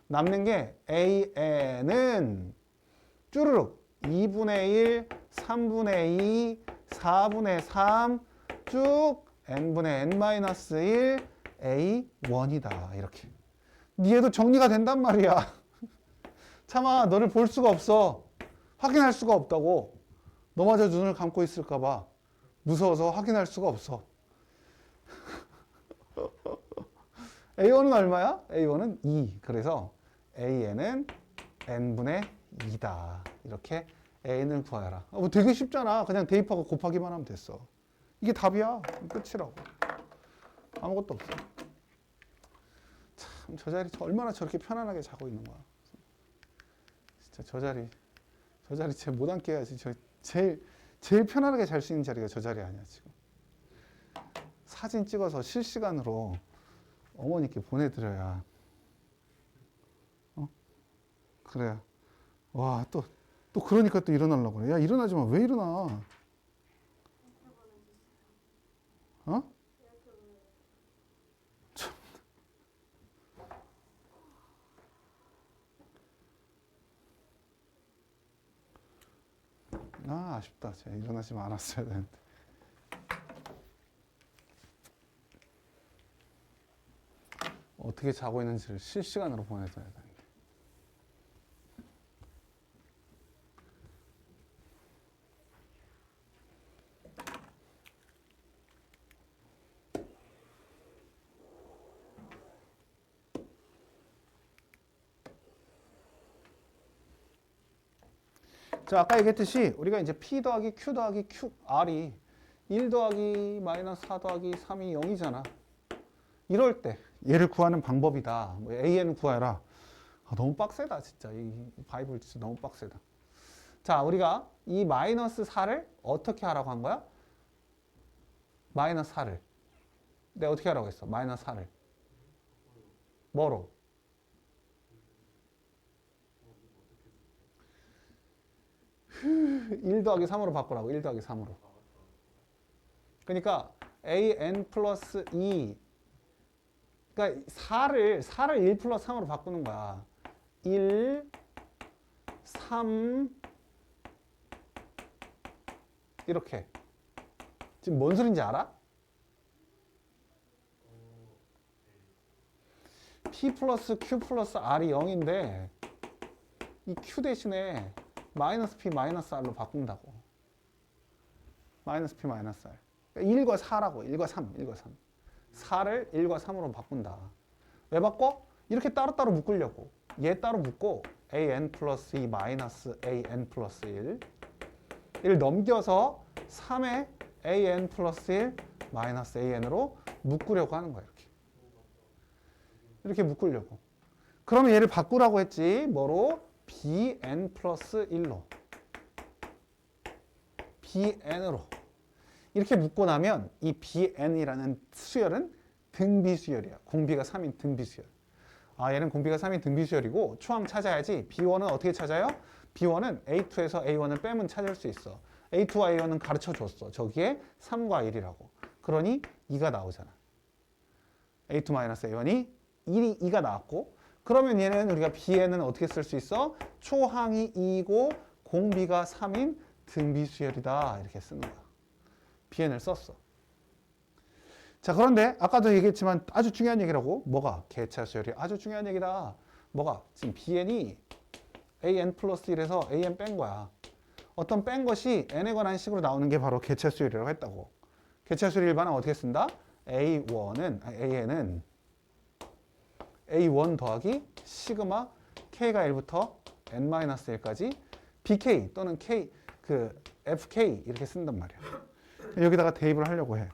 남는 게 an은 쭈르륵 2분의 1, 3분의 2, 4분의 3 쭉 n분의 n-1 a1이다. 이렇게. 얘도 정리가 된단 말이야. 참아, 너를 볼 수가 없어. 확인할 수가 없다고. 너마저 눈을 감고 있을까 봐 무서워서 확인할 수가 없어. A1은 얼마야? A1은 2. 그래서 AN은 n분의 2다. 이렇게 AN을 구하여라. 뭐 되게 쉽잖아. 그냥 대입하고 곱하기만 하면 됐어. 이게 답이야. 끝이라고. 아무것도 없어. 참, 저 자리 얼마나 저렇게 편안하게 자고 있는 거야. 진짜 저 자리 쟤 못 앉게 해야지. 저 제일 편안하게 잘 수 있는 자리가 저 자리 아니야, 지금. 사진 찍어서 실시간으로 어머니께 보내드려야. 그래. 와, 또 그러니까 또 일어나려고 그래. 야, 일어나지 마. 왜 일어나? 어? 참. 아, 아쉽다. 제가 일어나지 않았어야 되는데. 어떻게 자고 있는지를 실시간으로 보내줘야 돼. 자, 아까 얘기했듯이 우리가 이제 P 더하기 Q 더하기 Q, R이 1 더하기 마이너스 4 더하기 3이 0이잖아. 이럴 때 얘를 구하는 방법이다. 뭐 AN 구하라. 아, 너무 빡세다 진짜. 이 바이블 진짜 너무 빡세다. 자, 우리가 이 마이너스 4를 어떻게 하라고 한 거야? 마이너스 4를. 내가 어떻게 하라고 했어? 마이너스 4를. 뭐로? (1 더하기 3으로) 바꾸라고. 1 더하기 3으로. 그러니까 an 플러스 2. 그러니까 4를 1 플러스 3으로 바꾸는 거야. 1, 3 이렇게. 지금 뭔 소린지 알아? P 플러스 Q 플러스 R이 0인데 이 Q 대신에 마이너스 P 마이너스 R로 바꾼다고. 마이너스 P 마이너스 R. 그러니까 1과 4라고. 1과 3. 1과 3. 4를 1과 3으로 바꾼다. 왜 바꿔? 이렇게 따로따로 묶으려고. 얘 따로 묶고 an 플러스 2 마이너스 an 플러스 1. 를 넘겨서 3에 an 플러스 1 마이너스 an으로 묶으려고 하는 거야. 이렇게 묶으려고. 그러면 얘를 바꾸라고 했지. 뭐로? bn 플러스 1로. bn으로. 이렇게 묶고 나면 이 bn이라는 수열은 등비수열이야. 공비가 3인 등비수열. 아, 얘는 공비가 3인 등비수열이고 초항 찾아야지. b1은 어떻게 찾아요? b1은 a2에서 a1을 빼면 찾을 수 있어. a2와 a1은 가르쳐 줬어. 저기에 3과 1이라고. 그러니 2가 나오잖아. a2-a1이 2가 나왔고, 그러면 얘는 우리가 bn은 어떻게 쓸 수 있어? 초항이 2이고 공비가 3인 등비수열이다. 이렇게 쓰는 거야. bn을 썼어. 자, 그런데 아까도 얘기했지만 아주 중요한 얘기라고. 뭐가? 개차 수열이 아주 중요한 얘기다. 뭐가? 지금 bn이 an 플러스 1에서 an 뺀 거야. 어떤 뺀 것이 n에 관한 식으로 나오는 게 바로 개차 수열이라고 했다고. 개차 수열 일반은 어떻게 쓴다? an은 a1 더하기 시그마 k가 1부터 n-1까지 bk 또는 k 그 fk 이렇게 쓴단 말이야. 여기다가 대입을 하려고 해.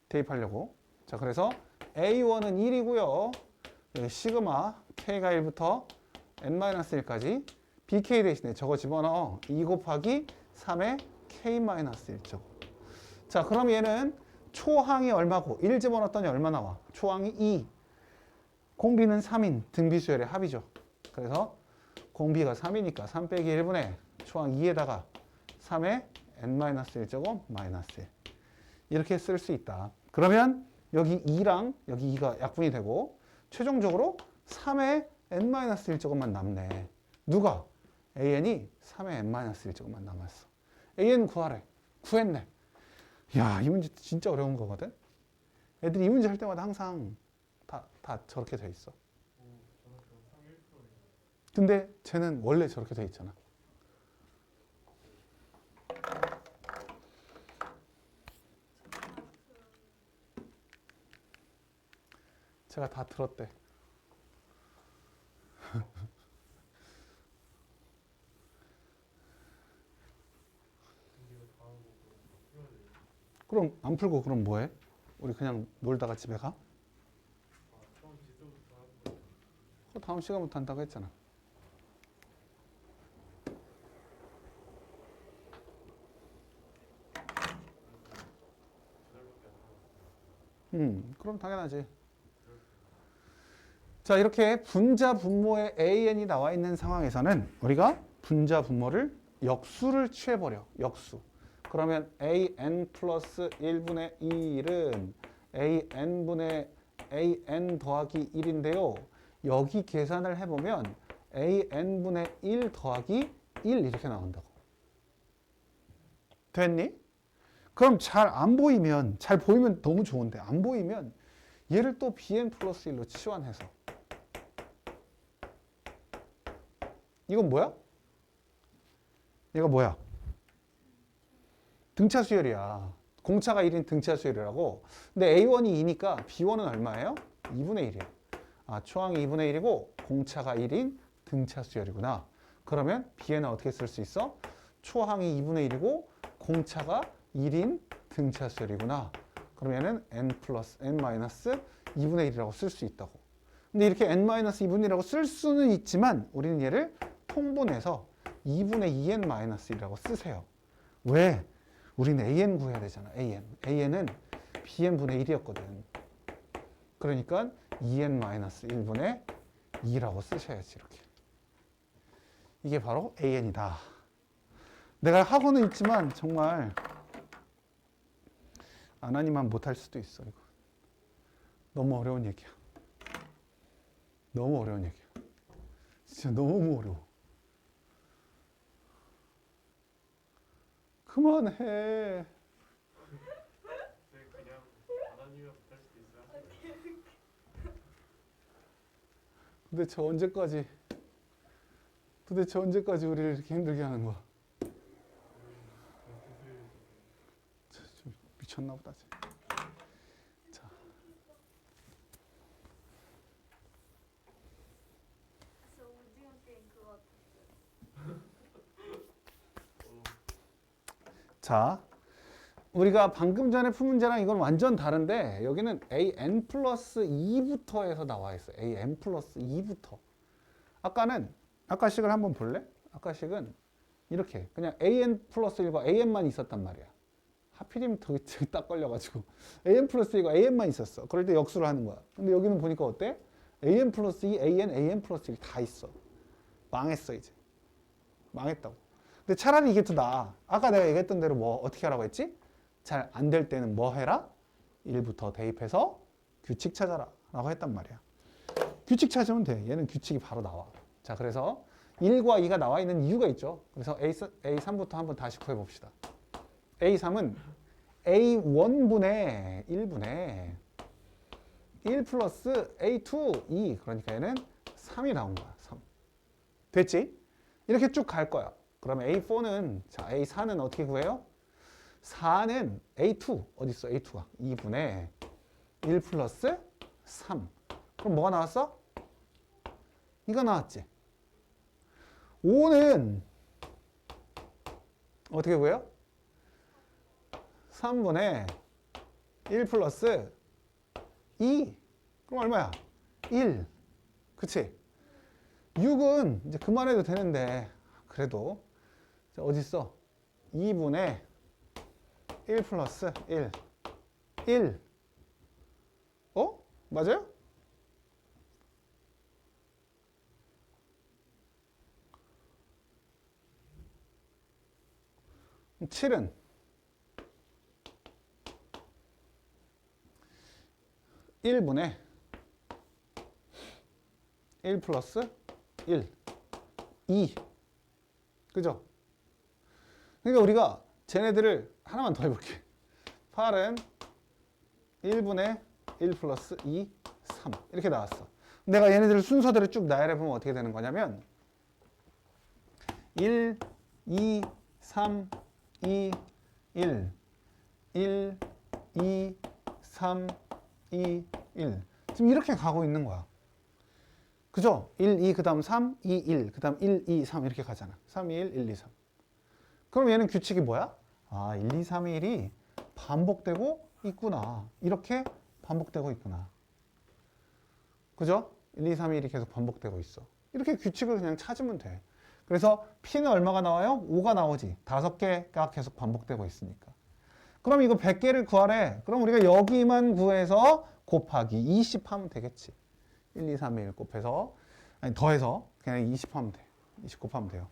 대입하려고. 자, 그래서 a1은 1이고요. 여기 시그마 k가 1부터 n-1까지 bk 대신에 저거 집어넣어. 2 곱하기 3의 k-1제곱. 자, 그럼 얘는 초항이 얼마고 1 집어넣었더니 얼마 나와? 초항이 2. 공비는 3인 등비수열의 합이죠. 그래서 공비가 3이니까 3 빼기 1분의 초항 2에다가 3의 n-1제곱 마이너스 1. 이렇게 쓸 수 있다. 그러면 여기 2랑 여기 2가 약분이 되고 최종적으로 3의 n-1제곱만 남네. 누가? an이 3의 n-1제곱만 남았어. an 구하래. 구했네. 야, 이 문제 진짜 어려운 거거든. 애들이 이 문제 할 때마다 항상 다 저렇게 돼 있어. 저는 그럼 3, 1%예요. 근데 쟤는 원래 저렇게 돼 있잖아. 제가 다 들었대. 근데 다음 거 풀어야 돼요. 그럼 안 풀고 그럼 뭐해? 우리 그냥 놀다가 집에 가? 처음 지도부터 하는 거예요. 그거 다음 시간부터 한다고 했잖아. 두 달밖에 안 남았어요. 그럼 당연하지. 자, 이렇게 분자 분모에 an이 나와 있는 상황에서는 우리가 분자 분모를 역수를 취해버려. 역수. 그러면 an 플러스 1분의 1은 an분의 an 더하기 1인데요. 여기 계산을 해보면 an분의 1 더하기 1 이렇게 나온다고. 됐니? 그럼 잘 안 보이면, 잘 보이면 너무 좋은데 안 보이면 얘를 또 bn 플러스 1로 치환해서 이건 뭐야? 얘가 뭐야? 등차 수열이야. 공차가 1인 등차 수열이라고. 근데 A1이 2니까 B1은 얼마예요? 2분의 1이야. 아, 초항이 2분의 1이고 공차가 1인 등차 수열이구나. 그러면 b에는 어떻게 쓸 수 있어? 초항이 2분의 1이고 공차가 1인 등차 수열이구나. 그러면은 n 플러스 n 마이너스 2분의 1이라고 쓸 수 있다고. 근데 이렇게 n 마이너스 2분의 1이라고 쓸 수는 있지만 우리는 얘를 통분해서 2분의 2n 마이너스 1이라고 쓰세요. 왜? 우리는 an 구해야 되잖아. an은 bn분의 1이었거든. 그러니까 2n 마이너스 1분의 2라고 쓰셔야지 이렇게. 이게 바로 an이다. 내가 하고는 있지만 정말 안 하니만 못할 수도 있어. 이거 너무 어려운 얘기야. 너무 어려운 얘기야. 진짜 너무 어려워. 그만해. 네, 그냥 안 하니면 못할 수도 있어요. 도대체 언제까지 우리를 이렇게 힘들게 하는 거야? 좀 미쳤나 보다. 자, 저 오징어 게임 그거 같았어요. 자, 우리가 방금 전에 푼 문제랑 이건 완전 다른데 여기는 an 플러스 2부터 해서 나와 있어. an 플러스 2부터. 아까 식을 한번 볼래? 아까 식은 이렇게 그냥 an 플러스 1과 an만 있었단 말이야. 하필이면 딱 걸려가지고 an 플러스 1과 an만 있었어. 그럴 때 역수를 하는 거야. 근데 여기는 보니까 어때? an 플러스 2, an 플러스 1 다 있어. 망했어 이제. 망했다고. 근데 차라리 이게 더 나아. 아까 내가 얘기했던 대로 뭐 어떻게 하라고 했지? 잘 안 될 때는 뭐 해라? 1부터 대입해서 규칙 찾아라 라고 했단 말이야. 규칙 찾으면 돼. 얘는 규칙이 바로 나와. 자, 그래서 1과 2가 나와 있는 이유가 있죠. 그래서 A3부터 한번 다시 구해봅시다. A3은 A1분의 1분의 1 플러스 A2, 2. 그러니까 얘는 3이 나온 거야. 3. 됐지? 이렇게 쭉 갈 거야. 그러면 A4는, 자, A4는 어떻게 구해요? 4는 A2, 어디 있어? A2가 2분의 1 플러스 3. 그럼 뭐가 나왔어? 이거 나왔지? 5는 어떻게 구해요? 3분의 1 플러스 2. 그럼 얼마야? 1. 그치? 6은 이제 그만해도 되는데 그래도 자, 어디 있어? 2분의 1 플러스 1. 1. 어? 맞아요? 그럼 7은 1분의 1 플러스 1. 2. 그죠? 그러니까 우리가 쟤네들을 하나만 더 해볼게. 8은 1분의 1 플러스 2, 3. 이렇게 나왔어. 내가 얘네들을 순서대로 쭉 나열해보면 어떻게 되는 거냐면 1, 2, 3, 2, 1, 1, 2, 3, 2, 1. 지금 이렇게 가고 있는 거야. 그죠? 1, 2, 그 다음 3, 2, 1, 그 다음 1, 2, 3 이렇게 가잖아. 3, 2, 1, 1, 2, 3. 그럼 얘는 규칙이 뭐야? 아, 1, 2, 3, 1이 반복되고 있구나. 이렇게 반복되고 있구나. 그죠? 1, 2, 3, 1이 계속 반복되고 있어. 이렇게 규칙을 그냥 찾으면 돼. 그래서 P는 얼마가 나와요? 5가 나오지. 5개가 계속 반복되고 있으니까. 그럼 이거 100개를 구하래. 그럼 우리가 여기만 구해서 곱하기 20 하면 되겠지. 1, 2, 3, 1 곱해서, 아니 더해서 그냥 20 하면 돼. 20 곱하면 돼요.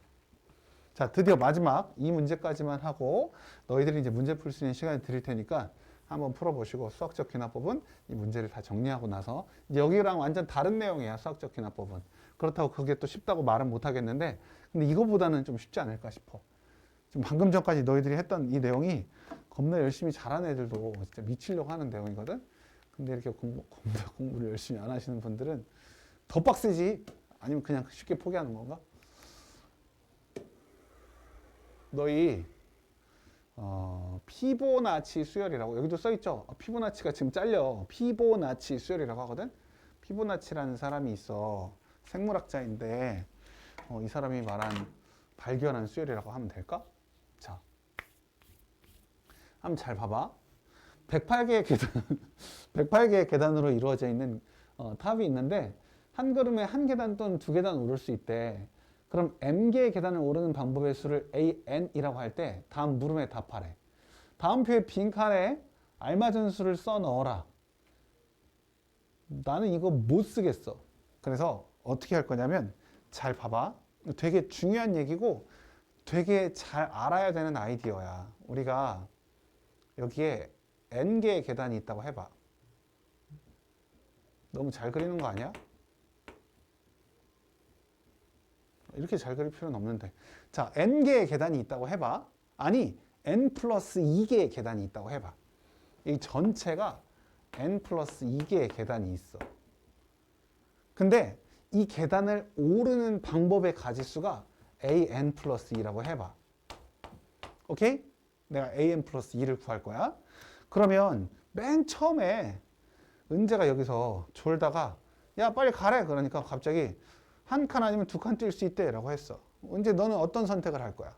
자, 드디어 마지막 이 문제까지만 하고 너희들이 이제 문제 풀 수 있는 시간을 드릴 테니까 한번 풀어보시고 수학적 귀납법은 이 문제를 다 정리하고 나서 이제 여기랑 완전 다른 내용이야. 수학적 귀납법은. 그렇다고 그게 또 쉽다고 말은 못 하겠는데 근데 이거보다는 좀 쉽지 않을까 싶어. 지금 방금 전까지 너희들이 했던 이 내용이 겁나 열심히 잘하는 애들도 진짜 미치려고 하는 내용이거든. 근데 이렇게 공부를 열심히 안 하시는 분들은 더 빡세지. 아니면 그냥 쉽게 포기하는 건가? 너희 피보나치 수열이라고 여기도 써있죠. 피보나치가 지금 잘려. 피보나치 수열이라고 하거든. 피보나치라는 사람이 있어. 생물학자인데 이 사람이 말한 발견한 수열이라고 하면 될까? 자, 한번 잘 봐봐. 108개의 계단, 108개의 계단으로 이루어져 있는 탑이 있는데 한 걸음에 한 계단 또는 두 계단 오를 수 있대. 그럼 m개의 계단을 오르는 방법의 수를 an이라고 할 때 다음 물음에 답하래. 다음 표의 빈칸에 알맞은 수를 써 넣어라. 나는 이거 못 쓰겠어. 그래서 어떻게 할 거냐면 잘 봐봐. 되게 중요한 얘기고 되게 잘 알아야 되는 아이디어야. 우리가 여기에 n개의 계단이 있다고 해봐. 너무 잘 그리는 거 아니야? 이렇게 잘 그릴 필요는 없는데. 자, n개의 계단이 있다고 해봐. 아니, n 플러스 2개의 계단이 있다고 해봐. 이 전체가 n 플러스 2개의 계단이 있어. 근데 이 계단을 오르는 방법의 가지수가 an 플러스 2라고 해봐. 오케이? 내가 an 플러스 2를 구할 거야. 그러면 맨 처음에 은재가 여기서 졸다가 야 빨리 가래 그러니까 갑자기 한 칸 아니면 두 칸 뛸 수 있대 라고 했어. 은재 너는 어떤 선택을 할 거야?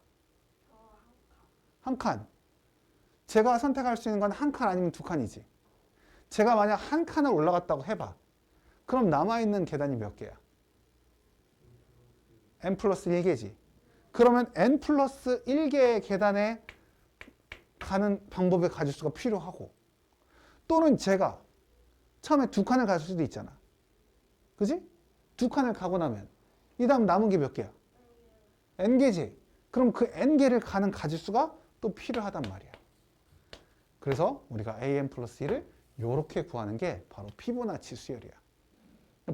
한 칸. 제가 선택할 수 있는 건 한 칸 아니면 두 칸이지. 제가 만약 한 칸을 올라갔다고 해봐. 그럼 남아있는 계단이 몇 개야? n 플러스 1개지. 그러면 n 플러스 1개의 계단에 가는 방법의 가지수가 필요하고 또는 제가 처음에 두 칸을 갈 수도 있잖아. 그지? 두 칸을 가고 나면 이 다음 남은 게 몇 개야? n개지. 그럼 그 n개를 가는 가지수가 또 필요하단 말이야. 그래서 우리가 an 플러스 1을 이렇게 구하는 게 바로 피보나치 수열이야.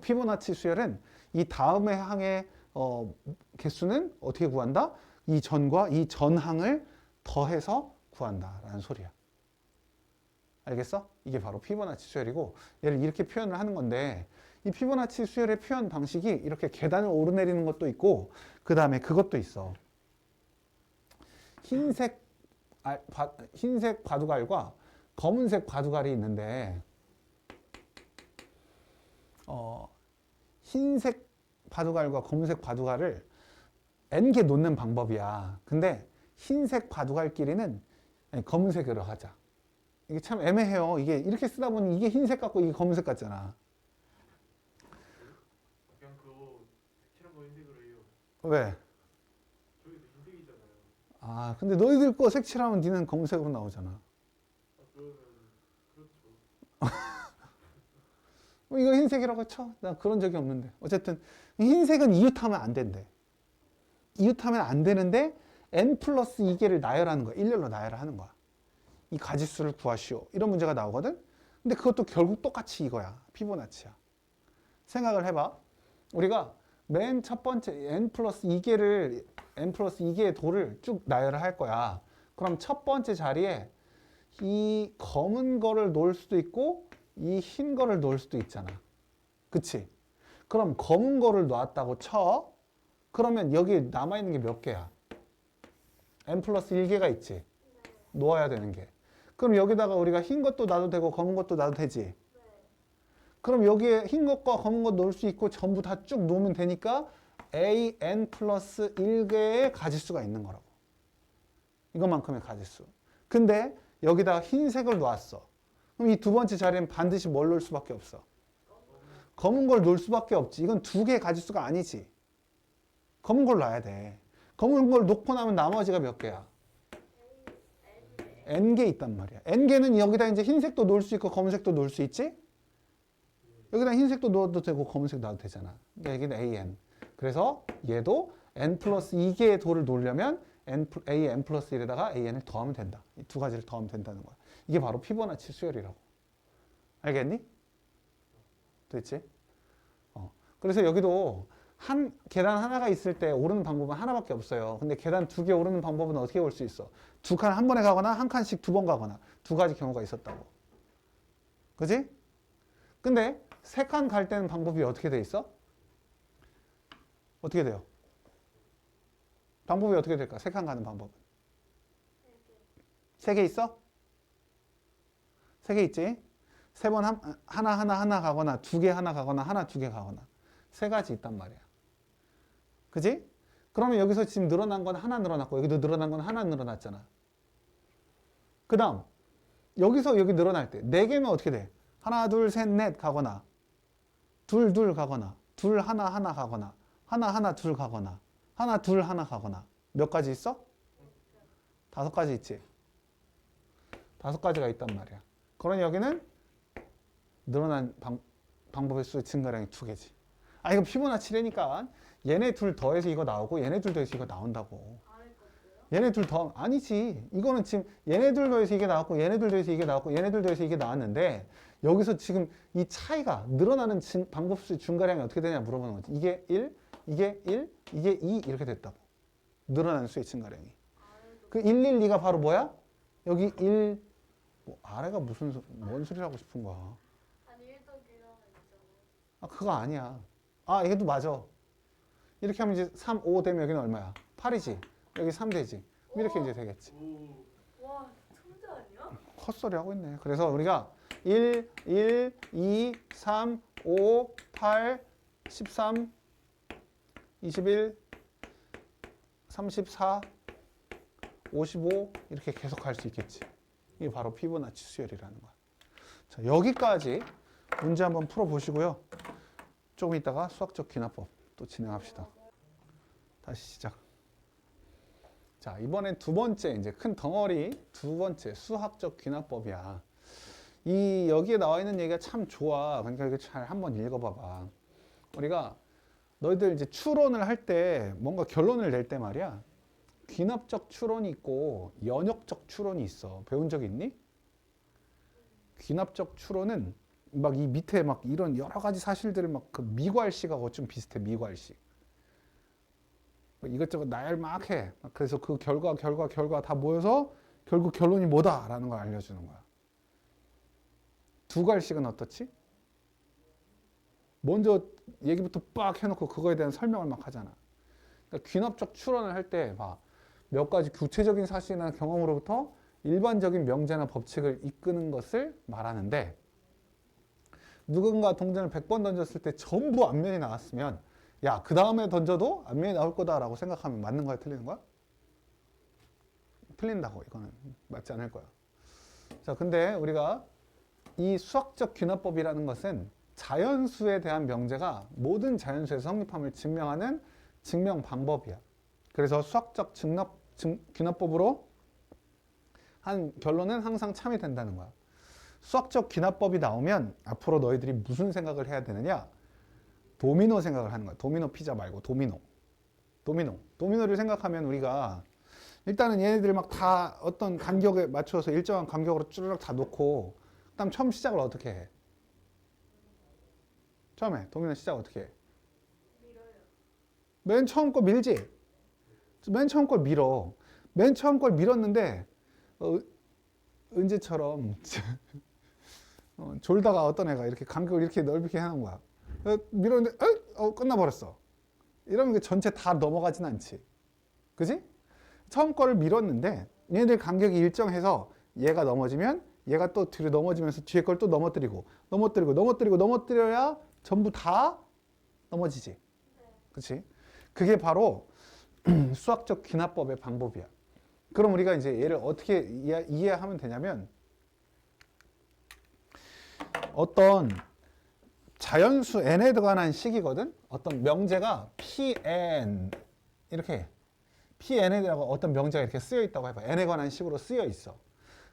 피보나치 수열은 이 다음의 항의 개수는 어떻게 구한다? 이 전과 이 전항을 더해서 구한다라는 소리야. 알겠어? 이게 바로 피보나치 수열이고 얘를 이렇게 표현을 하는 건데 이 피보나치 수열의 표현 방식이 이렇게 계단을 오르내리는 것도 있고 그 다음에 그것도 있어. 흰색 바둑알과 검은색 바둑알이 있는데 흰색 바둑알과 검은색 바둑알을 n개 놓는 방법이야. 근데 흰색 바둑알끼리는 검은색으로 하자. 이게 참 애매해요. 이게 이렇게 쓰다 보니 이게 흰색 같고 이게 검은색 같잖아. 그냥 그거 색칠한 거 흰색으로 해요. 왜? 저희도 흰색이잖아요. 아, 근데 너희들 거 색칠하면 니는 검은색으로 나오잖아. 아, 그러면 그렇죠. 이거 흰색이라고 쳐. 나 그런 적이 없는데. 어쨌든 흰색은 이웃하면 안 된대. 이웃하면 안 되는데 n 플러스 2개를 나열하는 거야. 일렬로 나열하는 거야. 이 가지수를 구하시오. 이런 문제가 나오거든. 근데 그것도 결국 똑같이 이거야. 피보나치야. 생각을 해봐. 우리가 맨 첫 번째 n 플러스 2개의 도를 쭉 나열을 할 거야. 그럼 첫 번째 자리에 이 검은 거를 놓을 수도 있고 이 흰 거를 놓을 수도 있잖아. 그치? 그럼 검은 거를 놨다고 쳐. 그러면 여기 남아있는 게 몇 개야? n 플러스 1개가 있지. 놓아야 되는 게. 그럼 여기다가 우리가 흰 것도 놔도 되고 검은 것도 놔도 되지. 그럼 여기에 흰 것과 검은 것 놓을 수 있고 전부 다 쭉 놓으면 되니까 an 플러스 1개의 가지수가 있는 거라고. 이것만큼의 가지수. 근데 여기다가 흰색을 놓았어. 그럼 이 두 번째 자리엔 반드시 뭘 놓을 수밖에 없어? 검은 걸 놓을 수밖에 없지. 이건 두 개의 가지수가 아니지. 검은 걸 놔야 돼. 검은 걸 놓고 나면 나머지가 몇 개야? n개 있단 말이야. n개는 여기다 이제 흰색도 놓을 수 있고 검은색도 놓을 수 있지? 여기다 흰색도 넣어도 되고 검은색 놔도 되잖아. 그러니까 여기는 an. 그래서 얘도 n 플러스 2개의 도를 놓으려면 an 플러스 1에다가 an을 더하면 된다. 이 두 가지를 더하면 된다는 거야. 이게 바로 피보나치 수열이라고. 알겠니? 됐지? 그래서 여기도 한 계단 하나가 있을 때 오르는 방법은 하나밖에 없어요. 근데 계단 두 개 오르는 방법은 어떻게 올 수 있어? 두 칸 한 번에 가거나 한 칸씩 두 번 가거나 두 가지 경우가 있었다고. 그지? 근데 세 칸 갈 때는 방법이 어떻게 돼 있어? 어떻게 돼요? 방법이 어떻게 될까? 세 칸 가는 방법은? 세 개 있어? 세 개 있지? 세 번 하나 가거나 두 개 하나 가거나 하나 두 개 가거나 세 가지 있단 말이야. 그지? 그러면 여기서 지금 늘어난 건 하나 늘어났고 여기도 늘어난 건 하나 늘어났잖아. 그 다음 여기서 여기 늘어날 때 4개면 어떻게 돼? 하나 둘 셋 넷 가거나 둘 둘 가거나 둘 하나 하나 가거나 하나 하나 둘 가거나 하나 둘 하나 가거나 몇 가지 있어? 5가지 있지. 5가지가 있단 말이야. 그러니 여기는 늘어난 방법의 수 증가량이 2개지. 아 이거 피보나치래니까 얘네 둘 더해서 이거 나오고 얘네 둘 더해서 이거 나온다고. 아래 것도요? 얘네 둘 더 아니지. 이거는 지금 얘네 둘 더해서 이게 나왔고 얘네 둘 더해서 이게 나왔고 얘네 둘 더해서 이게 나왔는데 여기서 지금 이 차이가 늘어나는 방법수 증가량이 어떻게 되냐 물어보는 거지. 이게 1, 이게 1, 이게 2 이렇게 됐다고. 늘어나는 수의 증가량이. 아래도 그 1, 1, 2가 바로 뭐야? 여기 1, 뭐 아래가 뭔 소리 하고 싶은 거야. 아니 1 더하기 1 하나 있잖아. 아 그거 아니야. 아 얘도 맞아. 이렇게 하면 이제 3, 5 되면 여기는 얼마야? 8이지. 여기 3 되지. 이렇게 이제 되겠지. 오. 와 천재 아니야? 헛소리 하고 있네. 그래서 우리가 1, 1, 2, 3, 5, 8, 13, 21, 34, 55 이렇게 계속 할 수 있겠지. 이게 바로 피보나치 수열이라는 거야. 자, 여기까지 문제 한번 풀어보시고요. 조금 있다가 수학적 귀납법 또 진행합시다. 다시 시작. 자, 이번엔 2번째 이제 큰 덩어리 2번째 수학적 귀납법이야. 이 여기에 나와 있는 얘기가 참 좋아. 그러니까 이거 잘 한번 읽어봐봐. 우리가 너희들 이제 추론을 할 때 뭔가 결론을 낼 때 말이야. 귀납적 추론이 있고 연역적 추론이 있어. 배운 적 있니? 귀납적 추론은 막 이 밑에 막 이런 여러 가지 사실들을 막 그 미괄식하고 좀 비슷해. 미괄식. 이것저것 나열 막 해. 그래서 그 결과 다 모여서 결국 결론이 뭐다라는 걸 알려주는 거야. 두괄식은 어떻지? 먼저 얘기부터 빡 해놓고 그거에 대한 설명을 막 하잖아. 그러니까 귀납적 추론을 할 때 봐. 몇 가지 구체적인 사실이나 경험으로부터 일반적인 명제나 법칙을 이끄는 것을 말하는데 누군가 동전을 100번 던졌을 때 전부 앞면이 나왔으면 야, 그 다음에 던져도 앞면이 나올 거다라고 생각하면 맞는 거야, 틀리는 거야? 틀린다고. 이거는 맞지 않을 거야. 자, 근데 우리가 이 수학적 귀납법이라는 것은 자연수에 대한 명제가 모든 자연수에서 성립함을 증명하는 증명 방법이야. 그래서 수학적 귀납법으로 한 결론은 항상 참이 된다는 거야. 수학적 귀납법이 나오면 앞으로 너희들이 무슨 생각을 해야 되느냐? 도미노 생각을 하는 거야. 도미노 피자 말고 도미노를 생각하면 우리가 일단은 얘네들 막 다 어떤 간격에 맞춰서 일정한 간격으로 쭈르륵 다 놓고 그다음 처음 시작을 어떻게 해? 처음에 도미노 시작 어떻게 해? 밀어요. 맨 처음 거 밀지? 맨 처음 걸 밀어. 맨 처음 걸 밀었는데 은재처럼 졸다가 어떤 애가 이렇게 간격을 이렇게 넓게 해놓은 거야. 밀었는데 끝나버렸어. 이러면 전체 다 넘어가진 않지. 그지? 처음 거를 밀었는데 얘네들 간격이 일정해서 얘가 넘어지면 얘가 또 뒤로 넘어지면서 뒤에 걸 또 넘어뜨려야 전부 다 넘어지지. 그치? 그게 바로 수학적 귀납법의 방법이야. 그럼 우리가 이제 얘를 어떻게 이해하면 되냐면 어떤 자연수 n에 관한 식이거든. 어떤 명제가 pn 이렇게 pn에 대한 어떤 명제가 이렇게 쓰여 있다고 해봐. n에 관한 식으로 쓰여 있어.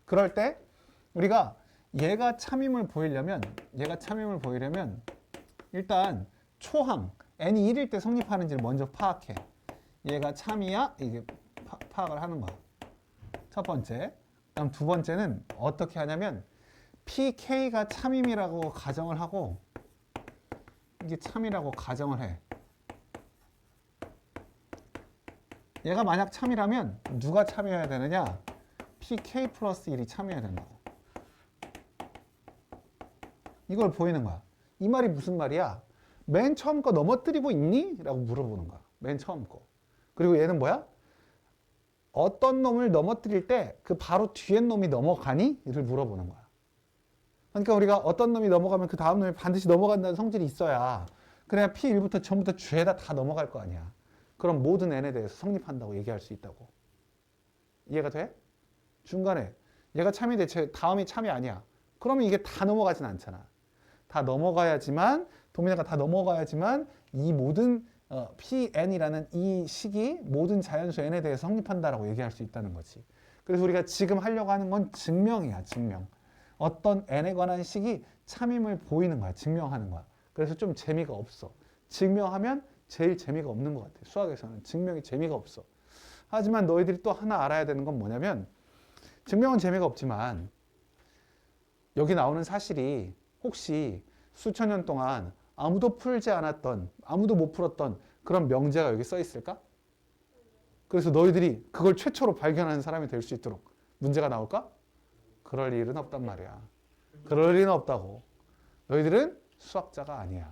그럴 때 우리가 얘가 참임을 보이려면 일단 초항 n이 1일 때 성립하는지를 먼저 파악해. 얘가 참이야? 이게 파악을 하는 거야. 첫 번째. 그다음 두 번째는 어떻게 하냐면 pk가 참임이라고 가정을 하고 이게 참이라고 가정을 해. 얘가 만약 참이라면 누가 참여해야 되느냐? pk 플러스 1이 참여해야 된다고. 이걸 보이는 거야. 이 말이 무슨 말이야? 맨 처음 거 넘어뜨리고 있니? 라고 물어보는 거야. 맨 처음 거. 그리고 얘는 뭐야? 어떤 놈을 넘어뜨릴 때 그 바로 뒤에 놈이 넘어가니? 이를 물어보는 거야. 그러니까 우리가 어떤 놈이 넘어가면 그 다음 놈이 반드시 넘어간다는 성질이 있어야 그래야 P1부터 전부터 G에다 다 넘어갈 거 아니야. 그럼 모든 n에 대해서 성립한다고 얘기할 수 있다고. 이해가 돼? 중간에 얘가 참이 대체 다음이 참이 아니야. 그러면 이게 다 넘어가진 않잖아. 다 넘어가야지만 도미나가 다 넘어가야지만 이 모든 Pn이라는 이 식이 모든 자연수 n에 대해서 성립한다라고 얘기할 수 있다는 거지. 그래서 우리가 지금 하려고 하는 건 증명이야, 증명. 어떤 n에 관한 식이 참임을 보이는 거야, 증명하는 거야. 그래서 좀 재미가 없어. 증명하면 제일 재미가 없는 것 같아. 수학에서는 증명이 재미가 없어. 하지만 너희들이 또 하나 알아야 되는 건 뭐냐면 증명은 재미가 없지만 여기 나오는 사실이 혹시 수천 년 동안 아무도 풀지 않았던, 아무도 못 풀었던 그런 명제가 여기 써 있을까? 그래서 너희들이 그걸 최초로 발견하는 사람이 될 수 있도록 문제가 나올까? 그럴 일은 없단 말이야. 그럴 일은 없다고. 너희들은 수학자가 아니야.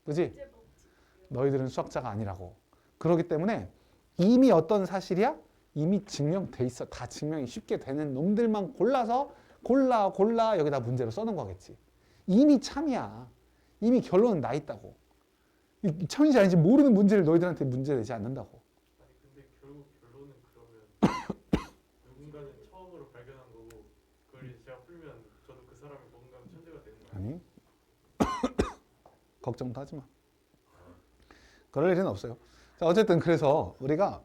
그지? 문제 먹지. 너희들은 수학자가 아니라고. 그렇기 때문에 이미 어떤 사실이야? 이미 증명돼 있어. 다 증명이 쉽게 되는 놈들만 골라서 골라 여기다 문제로 써놓은 거겠지. 이미 참이야. 이미 결론은 나 있다고. 참인지 아닌지 모르는 문제를 너희들한테 문제 내지 않는다고. 아니 근데 결국 결론은 그러면 누군가는 처음으로 발견한 거고 그걸 이제 제가 풀면 저도 그 사람이 뭔가 천재가 되는 거예요. 아니 걱정도 하지 마. 그럴 일은 없어요. 자, 어쨌든 그래서 우리가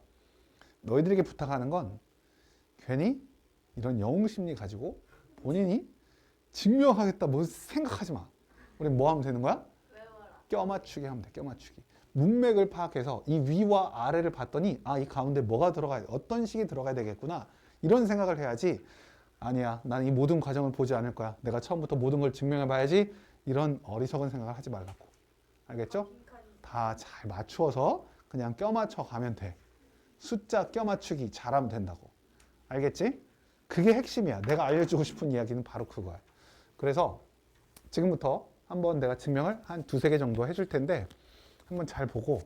너희들에게 부탁하는 건 괜히 이런 영웅심리 가지고 본인이 증명하겠다 뭐 생각하지 마. 우리 뭐 하면 되는 거야? 외워라. 껴맞추기 하면 돼. 껴맞추기. 문맥을 파악해서 이 위와 아래를 봤더니 아, 이 가운데 뭐가 들어가야 돼? 어떤 식이 들어가야 되겠구나. 이런 생각을 해야지. 아니야. 난 이 모든 과정을 보지 않을 거야. 내가 처음부터 모든 걸 증명해 봐야지. 이런 어리석은 생각을 하지 말라고. 알겠죠? 빈칸이. 다 잘 맞추어서 그냥 껴맞춰 가면 돼. 숫자 껴맞추기 잘하면 된다고. 알겠지? 그게 핵심이야. 내가 알려주고 싶은 이야기는 바로 그거야. 그래서 지금부터 한번 내가 증명을 한 두세 개 정도 해줄 텐데 한번 잘 보고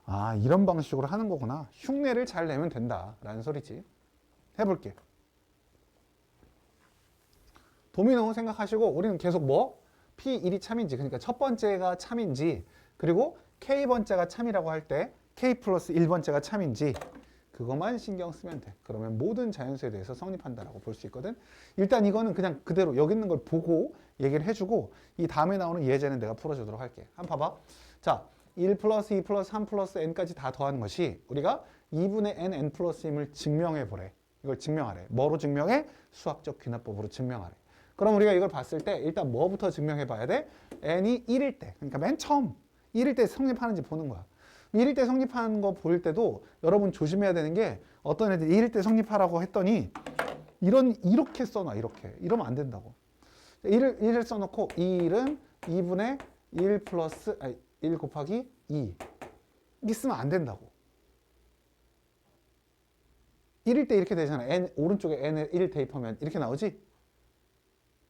아, 이런 방식으로 하는 거구나. 흉내를 잘 내면 된다 라는 소리지. 해볼게. 도미노 생각하시고 우리는 계속 뭐? P1이 참인지, 그러니까 첫 번째가 참인지, 그리고 K번째가 참이라고 할 때 K 플러스 1번째가 참인지 그것만 신경 쓰면 돼. 그러면 모든 자연수에 대해서 성립한다라고 볼 수 있거든. 일단 이거는 그냥 그대로 여기 있는 걸 보고 얘기를 해주고 이 다음에 나오는 예제는 내가 풀어주도록 할게. 한번 봐봐. 자, 1 플러스 2 플러스 3 플러스 n까지 다 더하는 것이 우리가 2분의 n 플러스 1을 증명해 보래. 이걸 증명하래. 뭐로 증명해? 수학적 귀납법으로 증명하래. 그럼 우리가 이걸 봤을 때 일단 뭐부터 증명해 봐야 돼? n이 1일 때, 그러니까 맨 처음 1일 때 성립하는지 보는 거야. 1일 때 성립하는 거 볼 때도 여러분 조심해야 되는 게 어떤 애들이 1일 때 성립하라고 했더니 이렇게 써놔. 이렇게. 이러면 안 된다고. 1을 써놓고 2일은 2분의 1 플러스 1 곱하기 2 이렇게 쓰면 안 된다고. 1일 때 이렇게 되잖아. n, 오른쪽에 n을 1 대입하면 이렇게 나오지?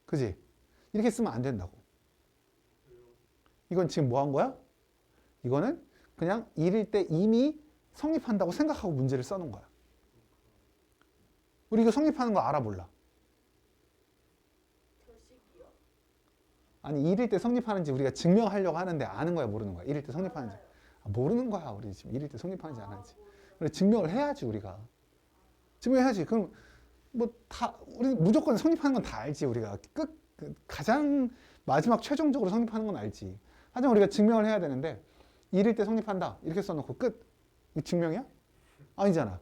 그지? 이렇게 쓰면 안 된다고. 이건 지금 뭐 한 거야? 이거는 그냥 1일 때 이미 성립한다고 생각하고 문제를 써놓은 거야. 우리 이거 성립하는 거 알아 몰라? 저식이요? 아니 1일 때 성립하는지 우리가 증명하려고 하는데 아는 거야 모르는 거야? 1일 때 성립하는지. 모르는 거야. 우리 지금 1일 때 성립하는지 안 하는지. 그래, 증명을 해야지 우리가. 증명해야지. 그럼 뭐 다 우리 무조건 성립하는 건 다 알지 우리가. 가장 마지막 최종적으로 성립하는 건 알지. 하지만 우리가 증명을 해야 되는데 1일 때 성립한다 이렇게 써놓고 끝. 이거 증명이야? 아니잖아.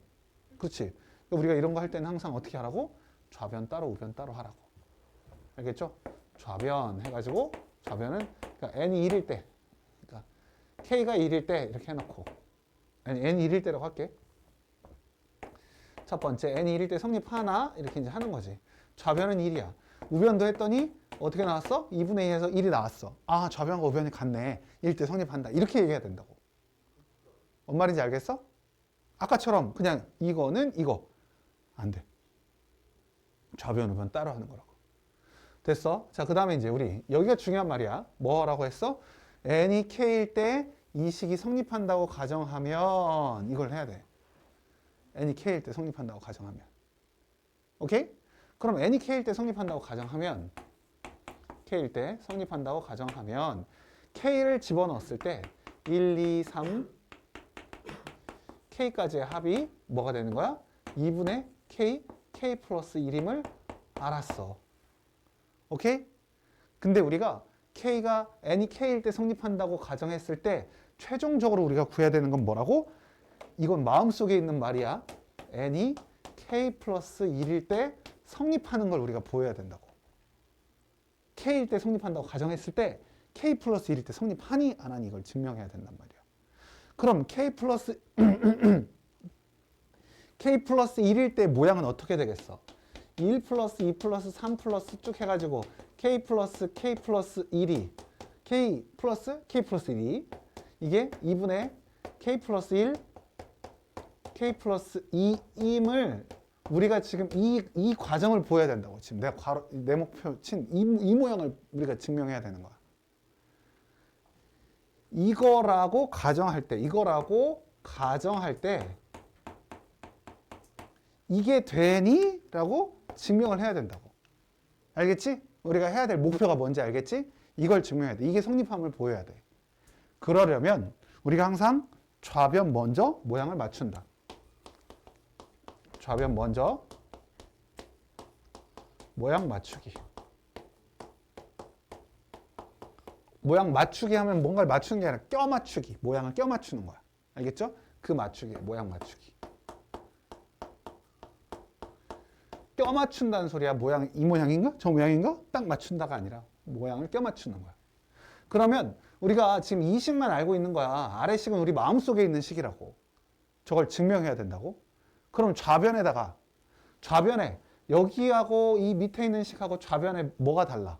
그렇지. 그러니까 우리가 이런 거 할 때는 항상 어떻게 하라고? 좌변 따로 우변 따로 하라고. 알겠죠? 좌변 해가지고 좌변은 그러니까 n이 1일 때, 그러니까 k가 1일 때 이렇게 해놓고 n이 1일 때라고 할게. 첫 번째 n이 1일 때 성립하나 이렇게 이제 하는 거지. 좌변은 1이야. 우변도 했더니 어떻게 나왔어? 2분의 2에서 1이 나왔어. 아, 좌변과 우변이 같네. 1일 때 성립한다. 이렇게 얘기해야 된다고. 뭔 말인지 알겠어? 아까처럼 그냥 이거는 이거 안 돼. 좌변 우변 따로 하는 거라고. 됐어? 자, 그 다음에 이제 우리 여기가 중요한 말이야. 뭐라고 했어? n이 k일 때 이 식이 성립한다고 가정하면 이걸 해야 돼. n이 k일 때 성립한다고 가정하면. 오케이? 그럼 n이 k일 때 성립한다고 가정하면 k일 때 성립한다고 가정하면 k를 집어넣었을 때 1, 2, 3 k까지의 합이 뭐가 되는 거야? 2분의 k, k 플러스 1임을 알았어. 오케이? 근데 우리가 k가 n이 k일 때 성립한다고 가정했을 때 최종적으로 우리가 구해야 되는 건 뭐라고? 이건 마음속에 있는 말이야. n이 k 플러스 1일 때 성립하는 걸 우리가 보여야 된다고. k일 때 성립한다고 가정했을 때 k 플러스 1일 때 성립하니 안 하니 이걸 증명해야 된단 말이야. 그럼 k 플러스 k 플러스 1일 때 모양은 어떻게 되겠어? 1 플러스 2 플러스 3 플러스 쭉 해가지고 k 플러스 1이 k 플러스 1이 이게 2분의 k 플러스 1 k 플러스 2임을 우리가 지금 이 과정을 보여야 된다고. 지금 내가 내 목표 친 이 모양을 우리가 증명해야 되는 거야. 이거라고 가정할 때 이게 되니? 라고 증명을 해야 된다고. 알겠지? 우리가 해야 될 목표가 뭔지 알겠지? 이걸 증명해야 돼. 이게 성립함을 보여야 돼. 그러려면 우리가 항상 좌변 먼저 모양을 맞춘다. 좌변 먼저 모양 맞추기. 모양 맞추기 하면 뭔가를 맞추는 게 아니라 껴 맞추기. 모양을 껴 맞추는 거야. 알겠죠? 그 맞추기, 모양 맞추기. 껴 맞춘다는 소리야. 모양 이 모양인가? 저 모양인가? 딱 맞춘다가 아니라 모양을 껴 맞추는 거야. 그러면 우리가 지금 이 식만 알고 있는 거야. 아래 식은 우리 마음속에 있는 식이라고. 저걸 증명해야 된다고? 그럼 좌변에 여기하고 이 밑에 있는 식하고 좌변에 뭐가 달라?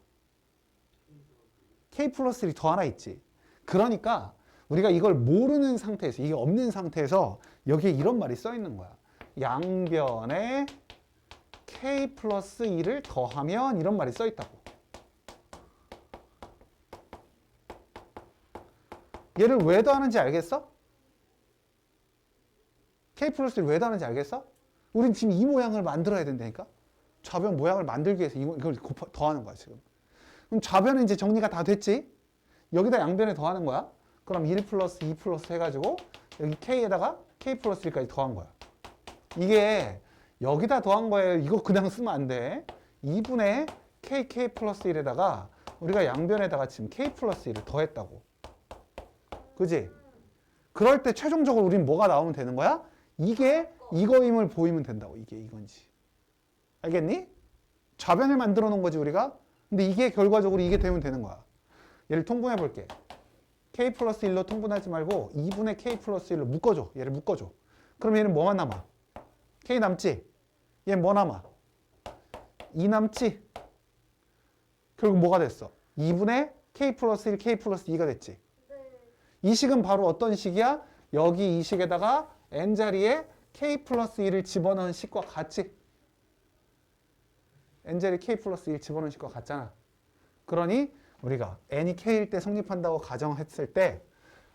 k 플러스 1이 더 하나 있지. 그러니까 우리가 이걸 모르는 상태에서, 이게 없는 상태에서 여기에 이런 말이 써 있는 거야. 양변에 k 플러스 1을 더하면 이런 말이 써 있다고. 얘를 왜 더하는지 알겠어? k 플러스 1을 왜 더하는지 알겠어? 우린 지금 이 모양을 만들어야 된다니까? 좌변 모양을 만들기 위해서 이걸 더하는 거야, 지금. 그럼 좌변은 이제 정리가 다 됐지? 여기다 양변에 더하는 거야. 그럼 1 플러스 2 플러스 해가지고 여기 k에다가 k 플러스 1까지 더한 거야. 이게 여기다 더한 거예요. 이거 그냥 쓰면 안 돼. 2분의 k 플러스 1에다가 우리가 양변에다가 지금 k 플러스 1을 더했다고. 그지? 그럴 때 최종적으로 우린 뭐가 나오면 되는 거야? 이게 이거임을 보이면 된다고. 이게 이건지. 알겠니? 좌변을 만들어 놓은 거지 우리가. 근데 이게 결과적으로 이게 되면 되는 거야. 얘를 통분해 볼게. k 플러스 1로 통분하지 말고 2분의 k 플러스 1로 묶어줘. 얘를 묶어줘. 그럼 얘는 뭐만 남아? k 남지? 얘는 뭐 남아? 2 남지? 결국 뭐가 됐어? 2분의 k 플러스 1, k 플러스 2가 됐지? 이 식은 바로 어떤 식이야? 여기 이 식에다가 n자리에 k 플러스 1을 집어넣은 식과 같이. n자리에 k 플러스 1 집어넣은 식과 같잖아. 그러니 우리가 n이 k일 때 성립한다고 가정했을 때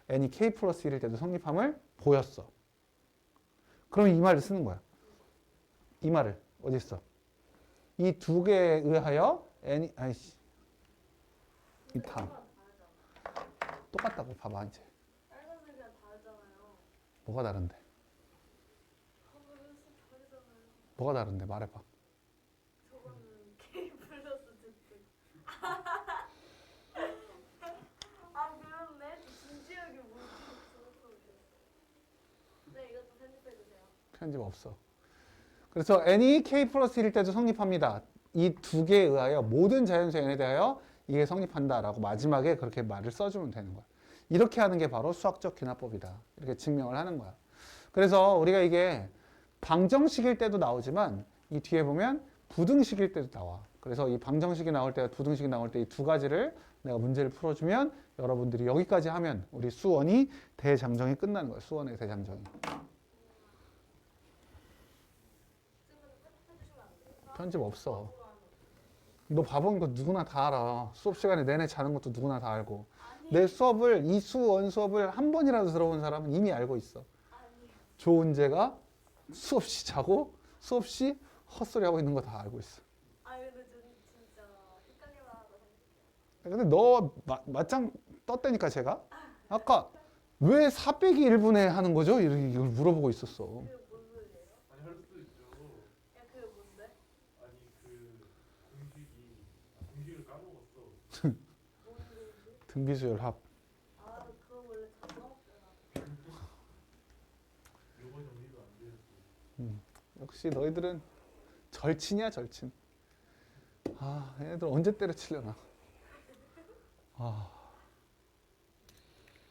n이 k 플러스 1일 때도 성립함을 보였어. 그럼 이 말을 쓰는 거야. 이 말을 어디 있어? 이 두 개에 의하여 n이 이 다음 똑같다고 봐봐 이제. 빨간색이랑 다르잖아요. 뭐가 다른데? 다르잖아요. 뭐가 다른데 말해봐. 저거는 K 플러스 Z. 아 그렇네. 진지하게 네 이것도 편집해 주세요. 편집 없어. 그래서 n이 k 플러스 1일 때도 성립합니다. 이 두 개에 의하여 모든 자연수 n에 대하여 이게 성립한다라고 마지막에 그렇게 말을 써주면 되는 거야. 이렇게 하는 게 바로 수학적 귀납법이다. 이렇게 증명을 하는 거야. 그래서 우리가 이게 방정식일 때도 나오지만 이 뒤에 보면 부등식일 때도 나와. 그래서 이 방정식이 나올 때와 부등식이 나올 때 이 두 가지를 내가 문제를 풀어주면 여러분들이 여기까지 하면 우리 수원이 대장정이 끝나는 거야. 수원의 대장정이. 편집 없어. 너 바보인 거 누구나 다 알아. 수업 시간에 내내 자는 것도 누구나 다 알고. 내 수업을 이 수원 수업을 한 번이라도 들어본 사람은 이미 알고 있어. 조은재가 수없이 자고 수없이 헛소리하고 있는 거 다 알고 있어. 아 근데 진짜 헷갈릴만 하다. 근데 너 맞짱 떴다니까 제가. 아까 왜 4 빼기 1분의 하는 거죠? 이걸 물어보고 있었어. 그게 뭔 소리예요? 아니 할 수도 있죠. 야 그게 뭔데? 아니 그 공식을 까먹었어. 뭔 소리지? 등비수열 합. 아 그거 원래 다 써먹잖아. 요거 정리도 안 되었어. 역시 너희들은 절친이야 절친. 아 얘네들 언제 때려치려나. 아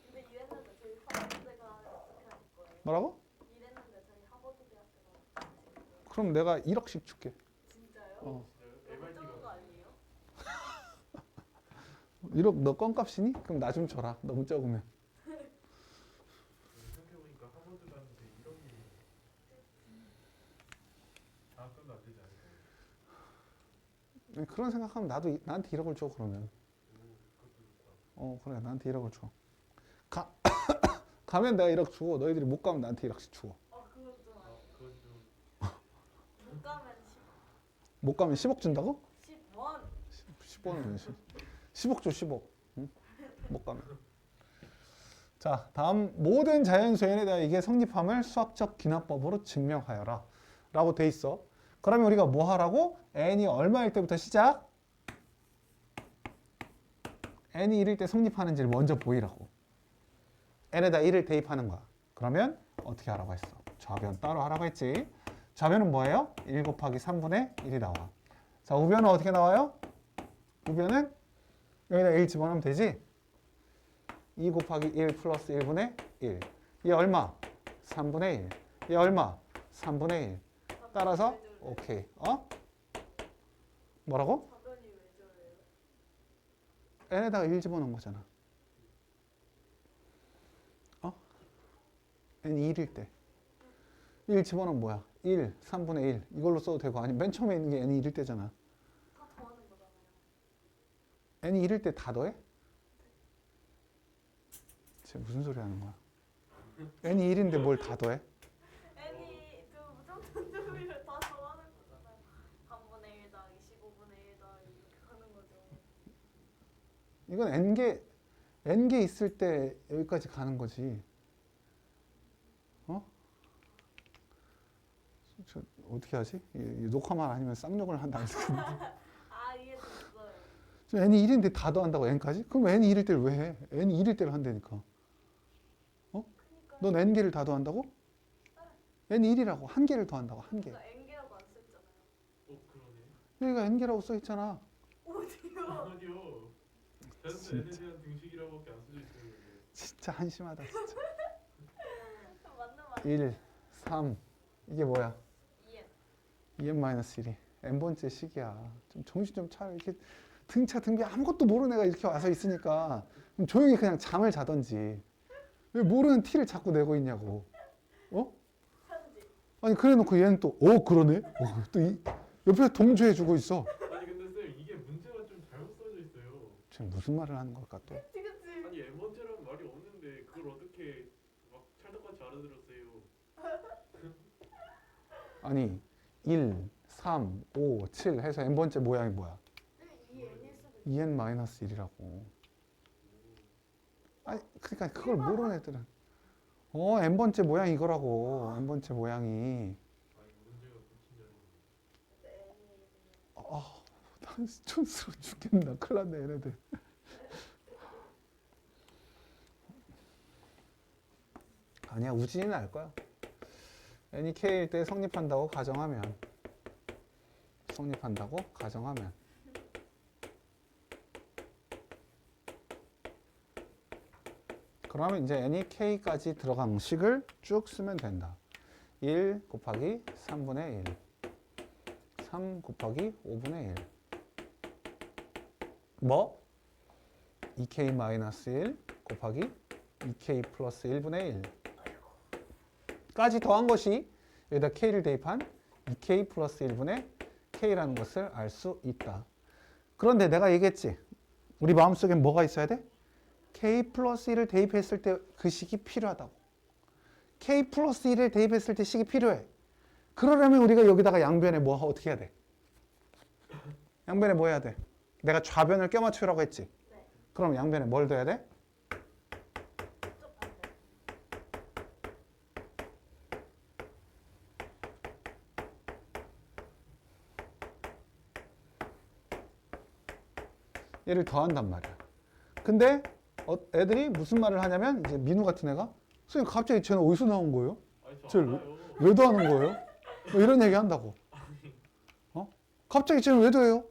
근데 이랬는데 저희 하버드대가 어떻게 할 거예요? 뭐라고? 이랬는데 저희 하버드대학교가 어떻게 할 거예요? 그럼 내가 1억씩 줄게. 진짜요? 어. 너무 MIT가 적은 거 아니에요? 1억 너 껌값이니? 그럼 나 좀 줘라. 너무 적으면. 생각해보니까 하버드 가는데 1억이 장학금도 안 되지 않을까? 그런 생각하면 나한테 1억을 줘 그러면. 그래 나한테 1억을 줘. 가면 내가 1억 주고 너희들이 못 가면 나한테 1억씩 주고. 그건 좀 아니에요. 그건 좀 못 가면 못 가면 10억 준다고? 10원. 10원은 10억 줘 10억. 응? 못 가면. 자 다음 모든 자연수에 대한 이게 성립함을 수학적 기납법으로 증명하여라 라고 돼 있어. 그러면 우리가 뭐 하라고? n이 얼마일 때부터 시작? n이 1일 때 성립하는지를 먼저 보이라고. n에다 1을 대입하는 거야. 그러면 어떻게 하라고 했어? 좌변 따로 하라고 했지. 좌변은 뭐예요? 1 곱하기 3분의 1이 나와. 자 우변은 어떻게 나와요? 우변은 여기다 1 집어넣으면 되지. 2 곱하기 1 플러스 1분의 1. 얘 얼마? 3분의 1. 얘 얼마? 3분의 1. 따라서 오케이. 뭐라고? 사변이 왜 저래요? n에다가 1 집어넣은 거잖아. n이 1일 때. 1 집어넣으면 뭐야? 1, 3분의 1. 이걸로 써도 되고 아니면 맨 처음에 있는 게 n이 1일 때잖아. 다 더하는 거잖아요. n이 1일 때 다 더해? 쟤 무슨 소리 하는 거야? n이 1인데 뭘 다 더해? n이 무조건 조미를 다 더하는 거잖아요. 3분의 1 더하기 15분의 1 더하기 이렇게 가는 거죠. 이건 n개 있을 때 여기까지 가는 거지. 저 어떻게 하지? 이 녹화만 아니면 쌍욕을 한다. 아 이해됐어요. 저 n이 1인데 다 더한다고 n까지? 그럼 n이 1일 때를 왜 해? n이 1일 때를 한다니까. 그러니까 넌 n개를 다 더한다고? n이 1이라고. 한 개를 더한다고. 한 개. 그러니까 n개라고 안 써있잖아요. 그러네. 여기가 n개라고 써있잖아. 어디요? 아니요. 자연수 n에 대한 등식이라고밖에 안 써져 있어요. 진짜 한심하다 진짜. 맞는 말. 1, 3 이게 뭐야? 2n. 2n-1이 n번째 식이야. 좀 정신 좀 차려. 이렇게 등차 등비 아무것도 모르는 애가 이렇게 와서 있으니까 그럼 조용히 그냥 잠을 자던지. 왜 모르는 티를 자꾸 내고 있냐고. 편지. 아니 그래놓고 얘는 또 그러네? 또 옆에서 동조해주고 있어. 아니 근데 쌤 이게 문제가 좀 잘못 써져 있어요. 지금 무슨 말을 하는 걸까 또? 그치 그치. 아니 M번째라는 말이 없는데 그걸 어떻게 막 찰떡같이 알아들었어요. 아니 1, 3, 5, 7 해서 n번째 모양이 뭐야? 2n일 수도 있어. 2n-1이라고. 아니 그러니까 그걸 모르는 애들은 n번째 모양 이거라고. n번째 모양이. 아니 문제가 고친 줄 알았는데. 난 촌스러워 죽겠나. 큰일 났네 얘네들. 아니야 우진이는 알 거야. n이 k일 때 성립한다고 가정하면 그러면 이제 n이 k까지 들어간 식을 쭉 쓰면 된다. 1 곱하기 3분의 1 3 곱하기 5분의 1 뭐? 2k-1 곱하기 2k 플러스 1분의 1 까지 더한 것이 여기다 k를 대입한 2k 플러스 1분의 k라는 것을 알 수 있다. 그런데 내가 얘기했지. 우리 마음속에 뭐가 있어야 돼? k 플러스 1을 대입했을 때 그 식이 필요하다고. k 플러스 1을 대입했을 때 식이 필요해. 그러려면 우리가 여기다가 양변에 어떻게 해야 돼? 양변에 뭐 해야 돼? 내가 좌변을 껴맞추라고 했지. 네. 그럼 양변에 뭘 둬야 돼? 쪽 반대. 얘를 더한단 말이야. 근데 애들이 무슨 말을 하냐면 이제 민우 같은 애가 선생님 갑자기 쟤는 어디서 나온 거예요? 아니 저 쟤를 알아요. 왜 더하는 거예요? 뭐 이런 얘기 한다고. 갑자기 쟤는 왜 더해요?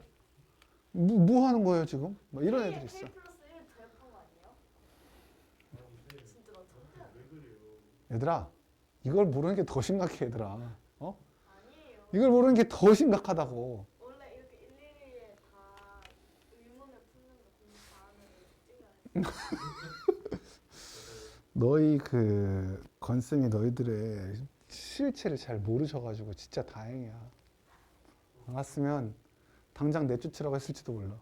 뭐 하는 거예요 지금? 뭐 이런 애들이 있어. K 플러스 1 대입한 거 아니에요? 아니 진짜 나 천재야. 왜 그래요? 얘들아 이걸 모르는 게 더 심각해 얘들아. 아니에요. 이걸 모르는 게 더 심각하다고. 원래 이렇게 일일이에 다 의문을 푸는 거 공부 잘하는 거 찍어야지. 너희 그 건쌤이 너희들의 실체를 잘 모르셔가지고 진짜 다행이야. 알았으면 당장 내쫓으라고 했을지도 몰라.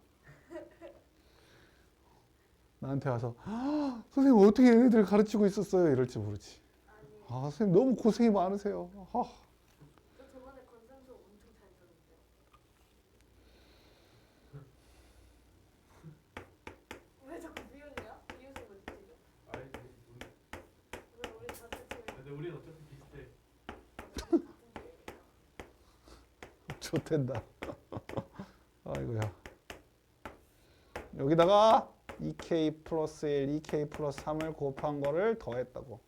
나한테 와서 "아, 선생님 어떻게 얘네들 가르치고 있었어요?" 이럴지 모르지. 아니, 아 선생님 너무 고생이 많으세요. 저 저번에 건센 수업 엄청 잘 들었는데. 왜 자꾸 비웃냐? 비웃은 거 느끼죠? 아니 왜 우리 자체 재밌 근데 우리는 어차피 비슷해. 같은 주제니까. 좋댄다. 아이고야. 여기다가 2k 플러스 1, 2k 플러스 3을 곱한 거를 더했다고.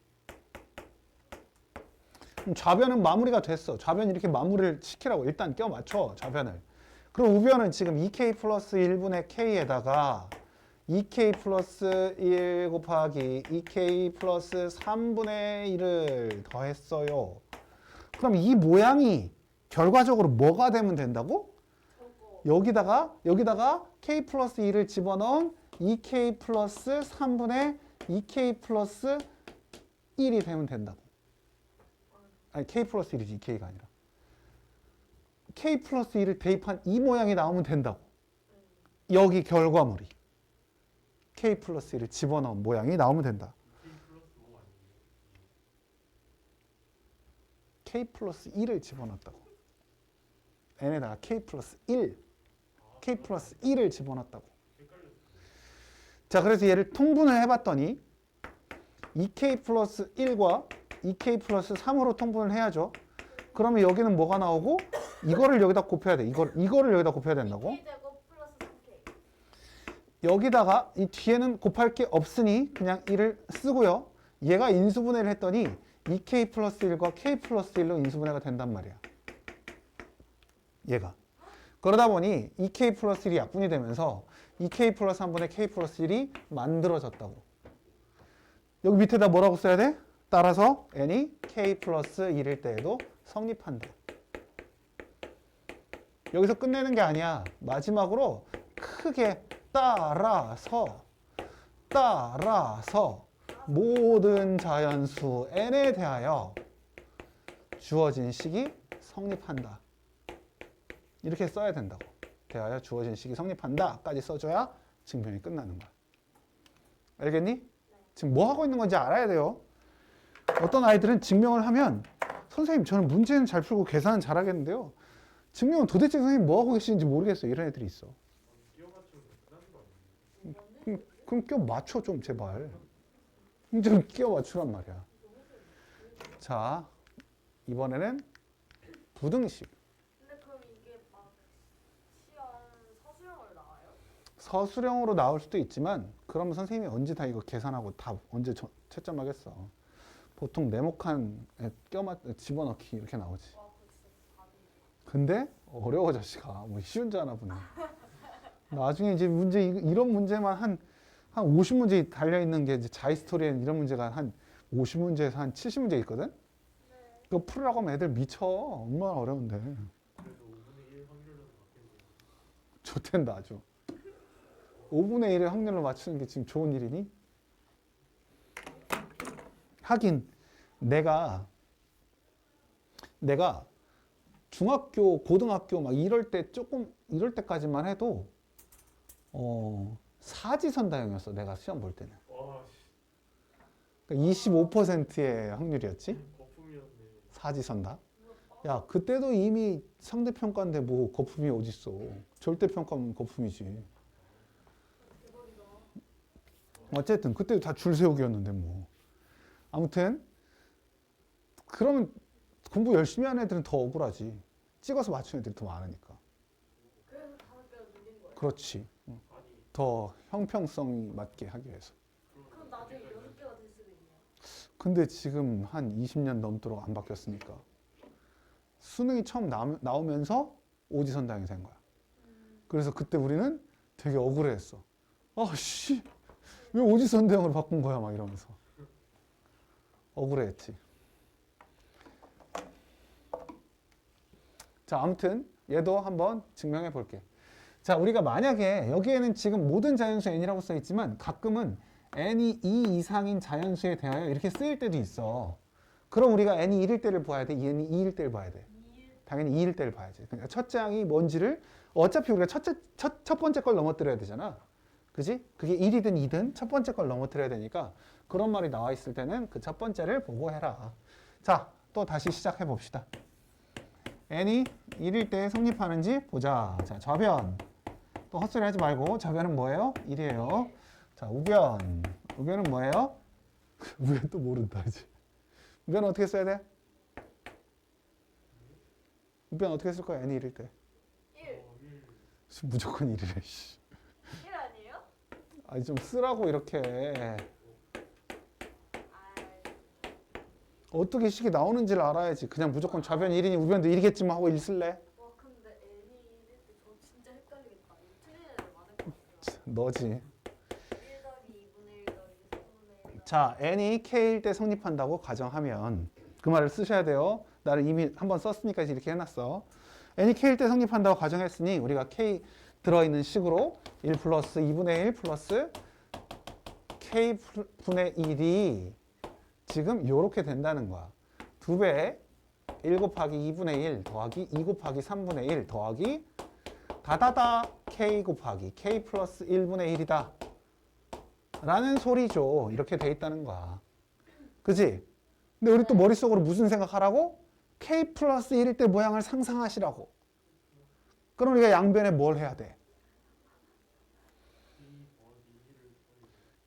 그럼 좌변은 마무리가 됐어. 좌변 이렇게 마무리를 시키라고. 일단 껴맞춰, 좌변을. 그럼 우변은 지금 2k 플러스 1분의 k에다가 2k 플러스 1 곱하기 2k 플러스 3분의 1을 더했어요. 그럼 이 모양이 결과적으로 뭐가 되면 된다고? 저거 여기다가 k 플러스 2를 집어넣은 2k 플러스 3분의 2k 플러스 1이 되면 된다고. 아니 k 플러스 1이지 2k가 아니라. k 플러스 2를 대입한 이 모양이 나오면 된다고. 여기 결과물이. k 플러스 1을 집어넣은 모양이 나오면 된다. K 플러스 5 아니에요? k 플러스 1을 집어넣었다고. n에다가 k 플러스 1, k 플러스 1을 집어넣었다고. 헷갈렸어요. 자, 그래서 얘를 통분을 해봤더니 2k 플러스 1과 2k 플러스 3으로 통분을 해야죠. 그러면 여기는 뭐가 나오고 이거를 여기다 곱해야 돼. 이거를 여기다 곱해야 된다고. 2k 제곱 플러스 3k. 여기다가 이 뒤에는 곱할 게 없으니 그냥 1을 쓰고요. 얘가 인수분해를 했더니 2k 플러스 1과 k 플러스 1로 인수분해가 된단 말이야. 얘가. 그러다 보니 2k 플러스 1이 약분이 되면서 2k 플러스 3분의 k 플러스 1이 만들어졌다고. 여기 밑에다 뭐라고 써야 돼? 따라서 n이 k 플러스 1일 때에도 성립한다. 여기서 끝내는 게 아니야. 마지막으로 크게 따라서 모든 자연수 n에 대하여 주어진 식이 성립한다. 이렇게 써야 된다고. 대하여 주어진 식이 성립한다까지 써줘야 증명이 끝나는 거야. 알겠니? 지금 뭐 하고 있는 건지 알아야 돼요. 어떤 아이들은 증명을 하면 선생님 저는 문제는 잘 풀고 계산은 잘하겠는데요. 증명은 도대체 선생님 뭐 하고 계시는지 모르겠어요. 이런 애들이 있어. 끼워 맞추면 끝나는 거 아니에요? 그럼 껴 맞춰 좀 제발. 좀 끼워 맞추란 말이야. 자, 이번에는 부등식. 근데 그럼 이게 막 시험 서술형으로 나와요? 서술형으로 나올 수도 있지만 그러면 선생님이 언제 다 이거 계산하고 다 언제 채점하겠어. 보통 네모칸에 집어넣기 이렇게 나오지. 와, 그거 진짜 답이. 근데 어려워 자식아. 뭐 쉬운 줄 아나 보네. 나중에 이제 문제 이런 문제만 한 50문제 달려 있는 게 이제 자이스토리엔 이런 문제가 한 50문제에서 한 70문제 있거든. 네. 그거 풀으라고 하면 애들 미쳐. 얼마나 어려운데. 그래도 5분의 1 확률로는 바뀌는 거. 좋댄다 아주. 5분의 1의 확률로 맞추는 게 지금 좋은 일이니? 하긴 내가 중학교, 고등학교 막 이럴 때까지만 해도 사지선다형이었어. 내가 시험 볼 때는. 와, 씨. 그러니까 25%의 확률이었지. 거품이었네. 사지선다. 야, 그때도 이미 상대평가인데 뭐 거품이 어딨어. 절대평가면 거품이지. 대박이다. 어쨌든 그때도 다 줄 세우기였는데 뭐. 아무튼 그러면 공부 열심히 하는 애들은 더 억울하지. 찍어서 맞추는 애들이 더 많으니까. 그래서 5개가 눌린 거예요? 그렇지. 아니 더 형평성이 맞게 하기 위해서. 그럼 나중에 6개가 될 수도 있네요. 근데 지금 한 20년 넘도록 안 바뀌었으니까 수능이 처음 나오면서 오지선다행이 된 거야. 그래서 그때 우리는 되게 억울해했어. 아씨 왜 오지선다행으로 바꾼 거야 막 이러면서 억울해했지. 자 아무튼 얘도 한번 증명해 볼게. 자 우리가 만약에 여기에는 지금 모든 자연수 n이라고 써 있지만 가끔은 n이 2 이상인 자연수에 대하여 이렇게 쓰일 때도 있어. 그럼 우리가 n이 1일 때를 봐야 돼? n이 2일 때를 봐야 돼? 당연히 2일 때를 봐야지. 그러니까 첫째 항이 뭔지를 어차피 우리가 첫 번째 걸 넘어뜨려야 되잖아. 그지? 그게 1이든 2든 첫 번째 걸 넘어뜨려야 되니까 그런 말이 나와 있을 때는 그 첫 번째를 보고 해라. 자, 또 다시 시작해 봅시다. n이 1일 때 성립하는지 보자. 자, 좌변. 또 헛소리 하지 말고 좌변은 뭐예요? 1이에요. 자, 우변. 우변은 뭐예요? 우변 또 모른다, 이제. 우변 어떻게 써야 돼? 우변 어떻게 쓸 거야? n이 1일 때. 1. 무조건 1이래, 씨. 1 아니에요? 아니, 좀 쓰라고, 이렇게. 아, 어떻게 식이 나오는지를 알아야지. 그냥 무조건 좌변 1이니 우변도 1이겠지만 하고 1 쓸래? 와 근데 n이 1일 때 저 진짜 헷갈리겠다. 이거 틀린 애들 많을 것 같아요. 너지. 1 더하기 2분의 1 더하기 3분의 1. 자, n이 k일 때 성립한다고 가정하면 그 말을 쓰셔야 돼요. 나를 이미 한번 썼으니까 이렇게 해놨어. n이 k일 때 성립한다고 가정했으니 우리가 k 들어있는 식으로 1 플러스 2분의 1 플러스 k분의 1이 지금 요렇게 된다는 거야. 2배 1 곱하기 2분의 1 더하기 2 곱하기 3분의 1 더하기 다다다 k 곱하기 k 플러스 1분의 1이다. 라는 소리죠. 이렇게 돼 있다는 거야. 그지? 근데 우리 또 머릿속으로 무슨 생각하라고? k 플러스 1일 때 모양을 상상하시라고. 그럼 우리가 양변에 뭘 해야 돼?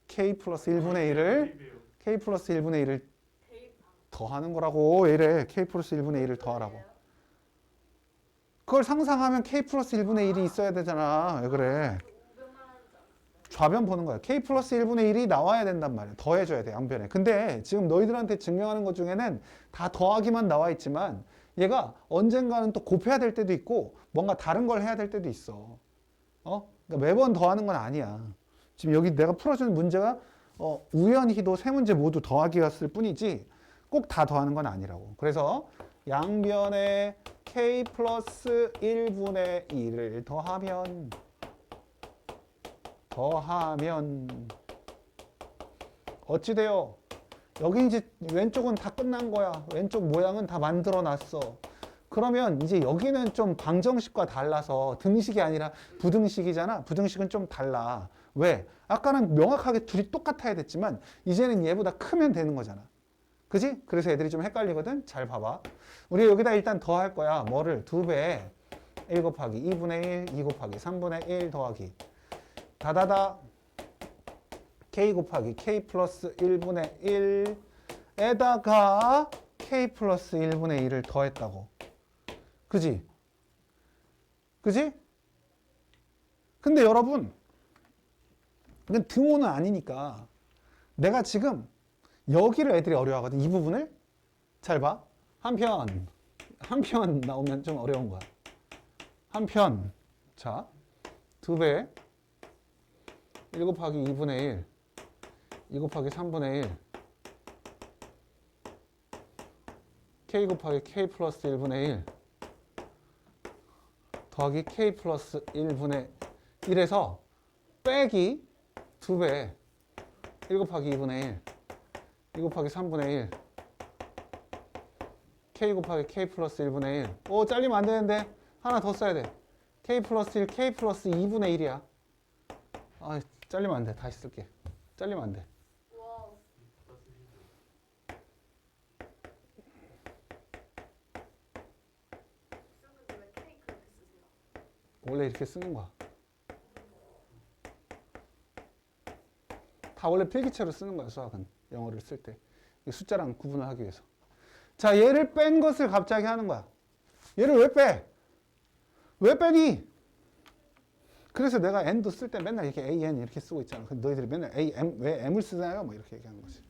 k 플러스 1분의 1을 k 플러스 1분의 1을 대입하는 더하는 거라고. 얘래 k 플러스 1분의 1을 더하라고. 그걸 상상하면 k 플러스 1분의 1이 있어야 되잖아. 왜 그래? 우변 말하는 줄 알았어요. 좌변 보는 거야. k 플러스 1분의 1이 나와야 된단 말이야. 더해줘야 돼, 양변에. 근데 지금 너희들한테 증명하는 것 중에는 다 더하기만 나와 있지만 얘가 언젠가는 또 곱해야 될 때도 있고 뭔가 다른 걸 해야 될 때도 있어. 그러니까 매번 더하는 건 아니야. 지금 여기 내가 풀어주는 문제가 우연히도 세 문제 모두 더하기였을 뿐이지 꼭 다 더하는 건 아니라고. 그래서 양변에 k 플러스 1분의 1을 더하면 어찌 돼요? 여기 이제 왼쪽은 다 끝난 거야. 왼쪽 모양은 다 만들어 놨어. 그러면 이제 여기는 좀 방정식과 달라서 등식이 아니라 부등식이잖아. 부등식은 좀 달라. 왜? 아까는 명확하게 둘이 똑같아야 됐지만 이제는 얘보다 크면 되는 거잖아. 그지? 그래서 애들이 좀 헷갈리거든. 잘 봐봐. 우리 여기다 일단 더할 거야. 뭐를? 2배 1 곱하기 2분의 1, 2 곱하기 3분의 1 더하기 다다다 k 곱하기 k 플러스 1분의 1에다가 k 플러스 1분의 1을 더했다고. 그지? 그지? 근데 여러분 이건 등호는 아니니까 내가 지금 여기를 애들이 어려워하거든. 이 부분을 잘 봐. 한편 나오면 좀 어려운 거야. 한편 자 2배 1 곱하기 2분의 1 2 곱하기 3분의 1 k 곱하기 k 플러스 1분의 1 더하기 k 플러스 1분의 1에서 빼기 2배 1 곱하기 2분의 1 2 곱하기 3분의 1 k 곱하기 k 플러스 1분의 1 오 잘리면 안 되는데 하나 더 써야 돼 k 플러스 1 k 플러스 2분의 1이야 아 잘리면 안 돼 다시 쓸게 잘리면 안 돼 와우. 쌤들 왜 케이크 그렇게 쓰세요? 원래 이렇게 쓰는 거야 다 원래 필기체로 쓰는 거야 수학은 영어를 쓸 때 숫자랑 구분을 하기 위해서 자 얘를 뺀 것을 갑자기 하는 거야 얘를 왜 빼? 왜 빼니? 그래서 내가 n도 쓸 때 맨날 이렇게 an 이렇게 쓰고 있잖아. 근데 너희들이 맨날 왜 m을 쓰나요? 뭐 이렇게 얘기하는 거지.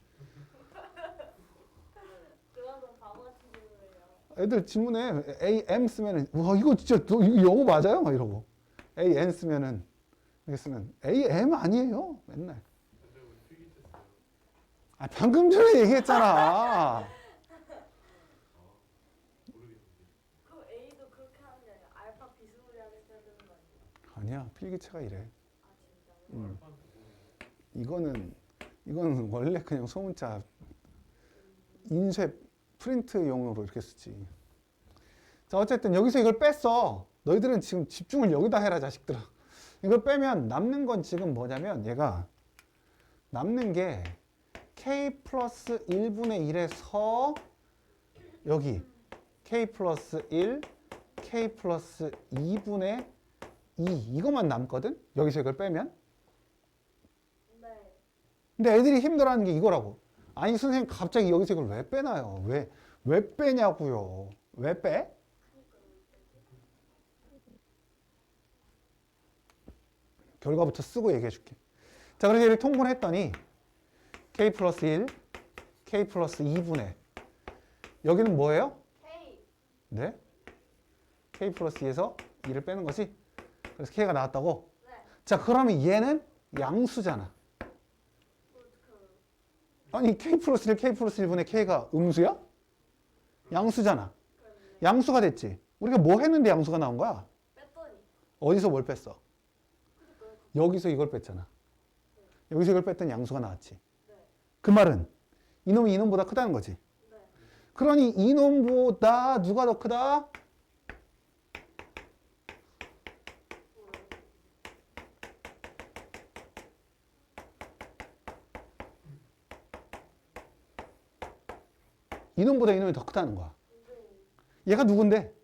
그건 좀 바보 같은 질문이에요. 애들 지문에 am 쓰면은 와 이거 진짜 이거 영어 맞아요? 막 이러고 an 쓰면은 이렇게 쓰면 am 아니에요? 맨날. 근데 우리 필기체 써요. 아 방금 전에 얘기했잖아. 모르겠는데. 그럼 A도 그렇게 하는 게 아니라 알파 비스무리하게 써야 되는 거 아니에요? 아니야 필기체가 이래. 아 진짜요? 알파한테 보면 이거는 원래 그냥 소문자 인쇄 프린트용으로 이렇게 쓰지. 자 어쨌든 여기서 이걸 뺐어. 너희들은 지금 집중을 여기다 해라 자식들아. 이걸 빼면 남는 건 지금 뭐냐면 얘가 남는 게 k 플러스 1분의 1에서 여기 k 플러스 1, k 플러스 2분의 2 이것만 남거든? 여기서 이걸 빼면. 네. 근데 애들이 힘들어하는 게 이거라고. 아니 선생님 갑자기 여기서 이걸 왜 빼나요? 왜 빼냐고요? 왜 빼? 결과부터 쓰고 얘기해 줄게. 자 그래서 얘를 통분을 했더니 k 플러스 1, k 플러스 2분의 여기는 뭐예요? K. 네? k 플러스 2에서 2를 빼는 거지? 그래서 k가 나왔다고? 네. 자 그러면 얘는 양수잖아. 아니 k 플러스 1, k 플러스 1분의 k가 음수야? 양수잖아. 양수가 됐지. 우리가 뭐 했는데 양수가 나온 거야? 뺐더니. 어디서 뭘 뺐어? 여기서 이걸 뺐잖아. 여기서 이걸 뺐더니 양수가 나왔지. 네. 그 말은 이놈이 이놈보다 크다는 거지. 네. 그러니 이놈보다 누가 더 크다? 이놈보다 이놈이 더 크다는 거야. 얘가 누군데?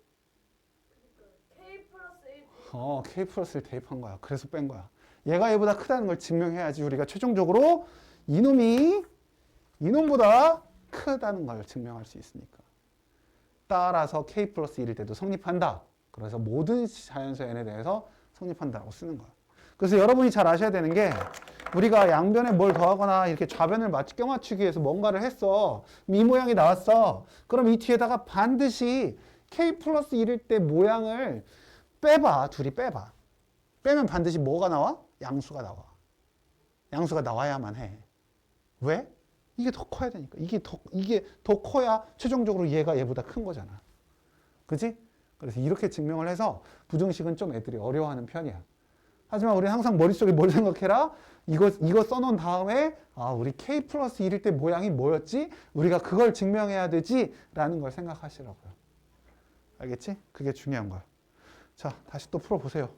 K 플러스 1. K 플러스를 대입한 거야. 그래서 뺀 거야. 얘가 얘보다 크다는 걸 증명해야지 우리가 최종적으로 이놈이 이놈보다 크다는 걸 증명할 수 있으니까. 따라서 K 플러스 1일 때도 성립한다. 그래서 모든 자연수 n에 대해서 성립한다고 쓰는 거야. 그래서 여러분이 잘 아셔야 되는 게 우리가 양변에 뭘 더하거나 이렇게 좌변을 껴맞추기 위해서 뭔가를 했어. 이 모양이 나왔어. 그럼 이 뒤에다가 반드시 K 플러스 1일 때 모양을 빼봐. 둘이 빼봐. 빼면 반드시 뭐가 나와? 양수가 나와. 양수가 나와야만 해. 왜? 이게 더 커야 되니까. 이게 더 커야 최종적으로 얘가 얘보다 큰 거잖아. 그지? 그래서 이렇게 증명을 해서 부등식은 좀 애들이 어려워하는 편이야. 하지만 우리는 항상 머릿속에 뭘 생각해라? 이거 써놓은 다음에 우리 K 플러스 1일 때 모양이 뭐였지? 우리가 그걸 증명해야 되지? 라는 걸 생각하시라고요. 알겠지? 그게 중요한 거야. 자, 다시 또 풀어보세요.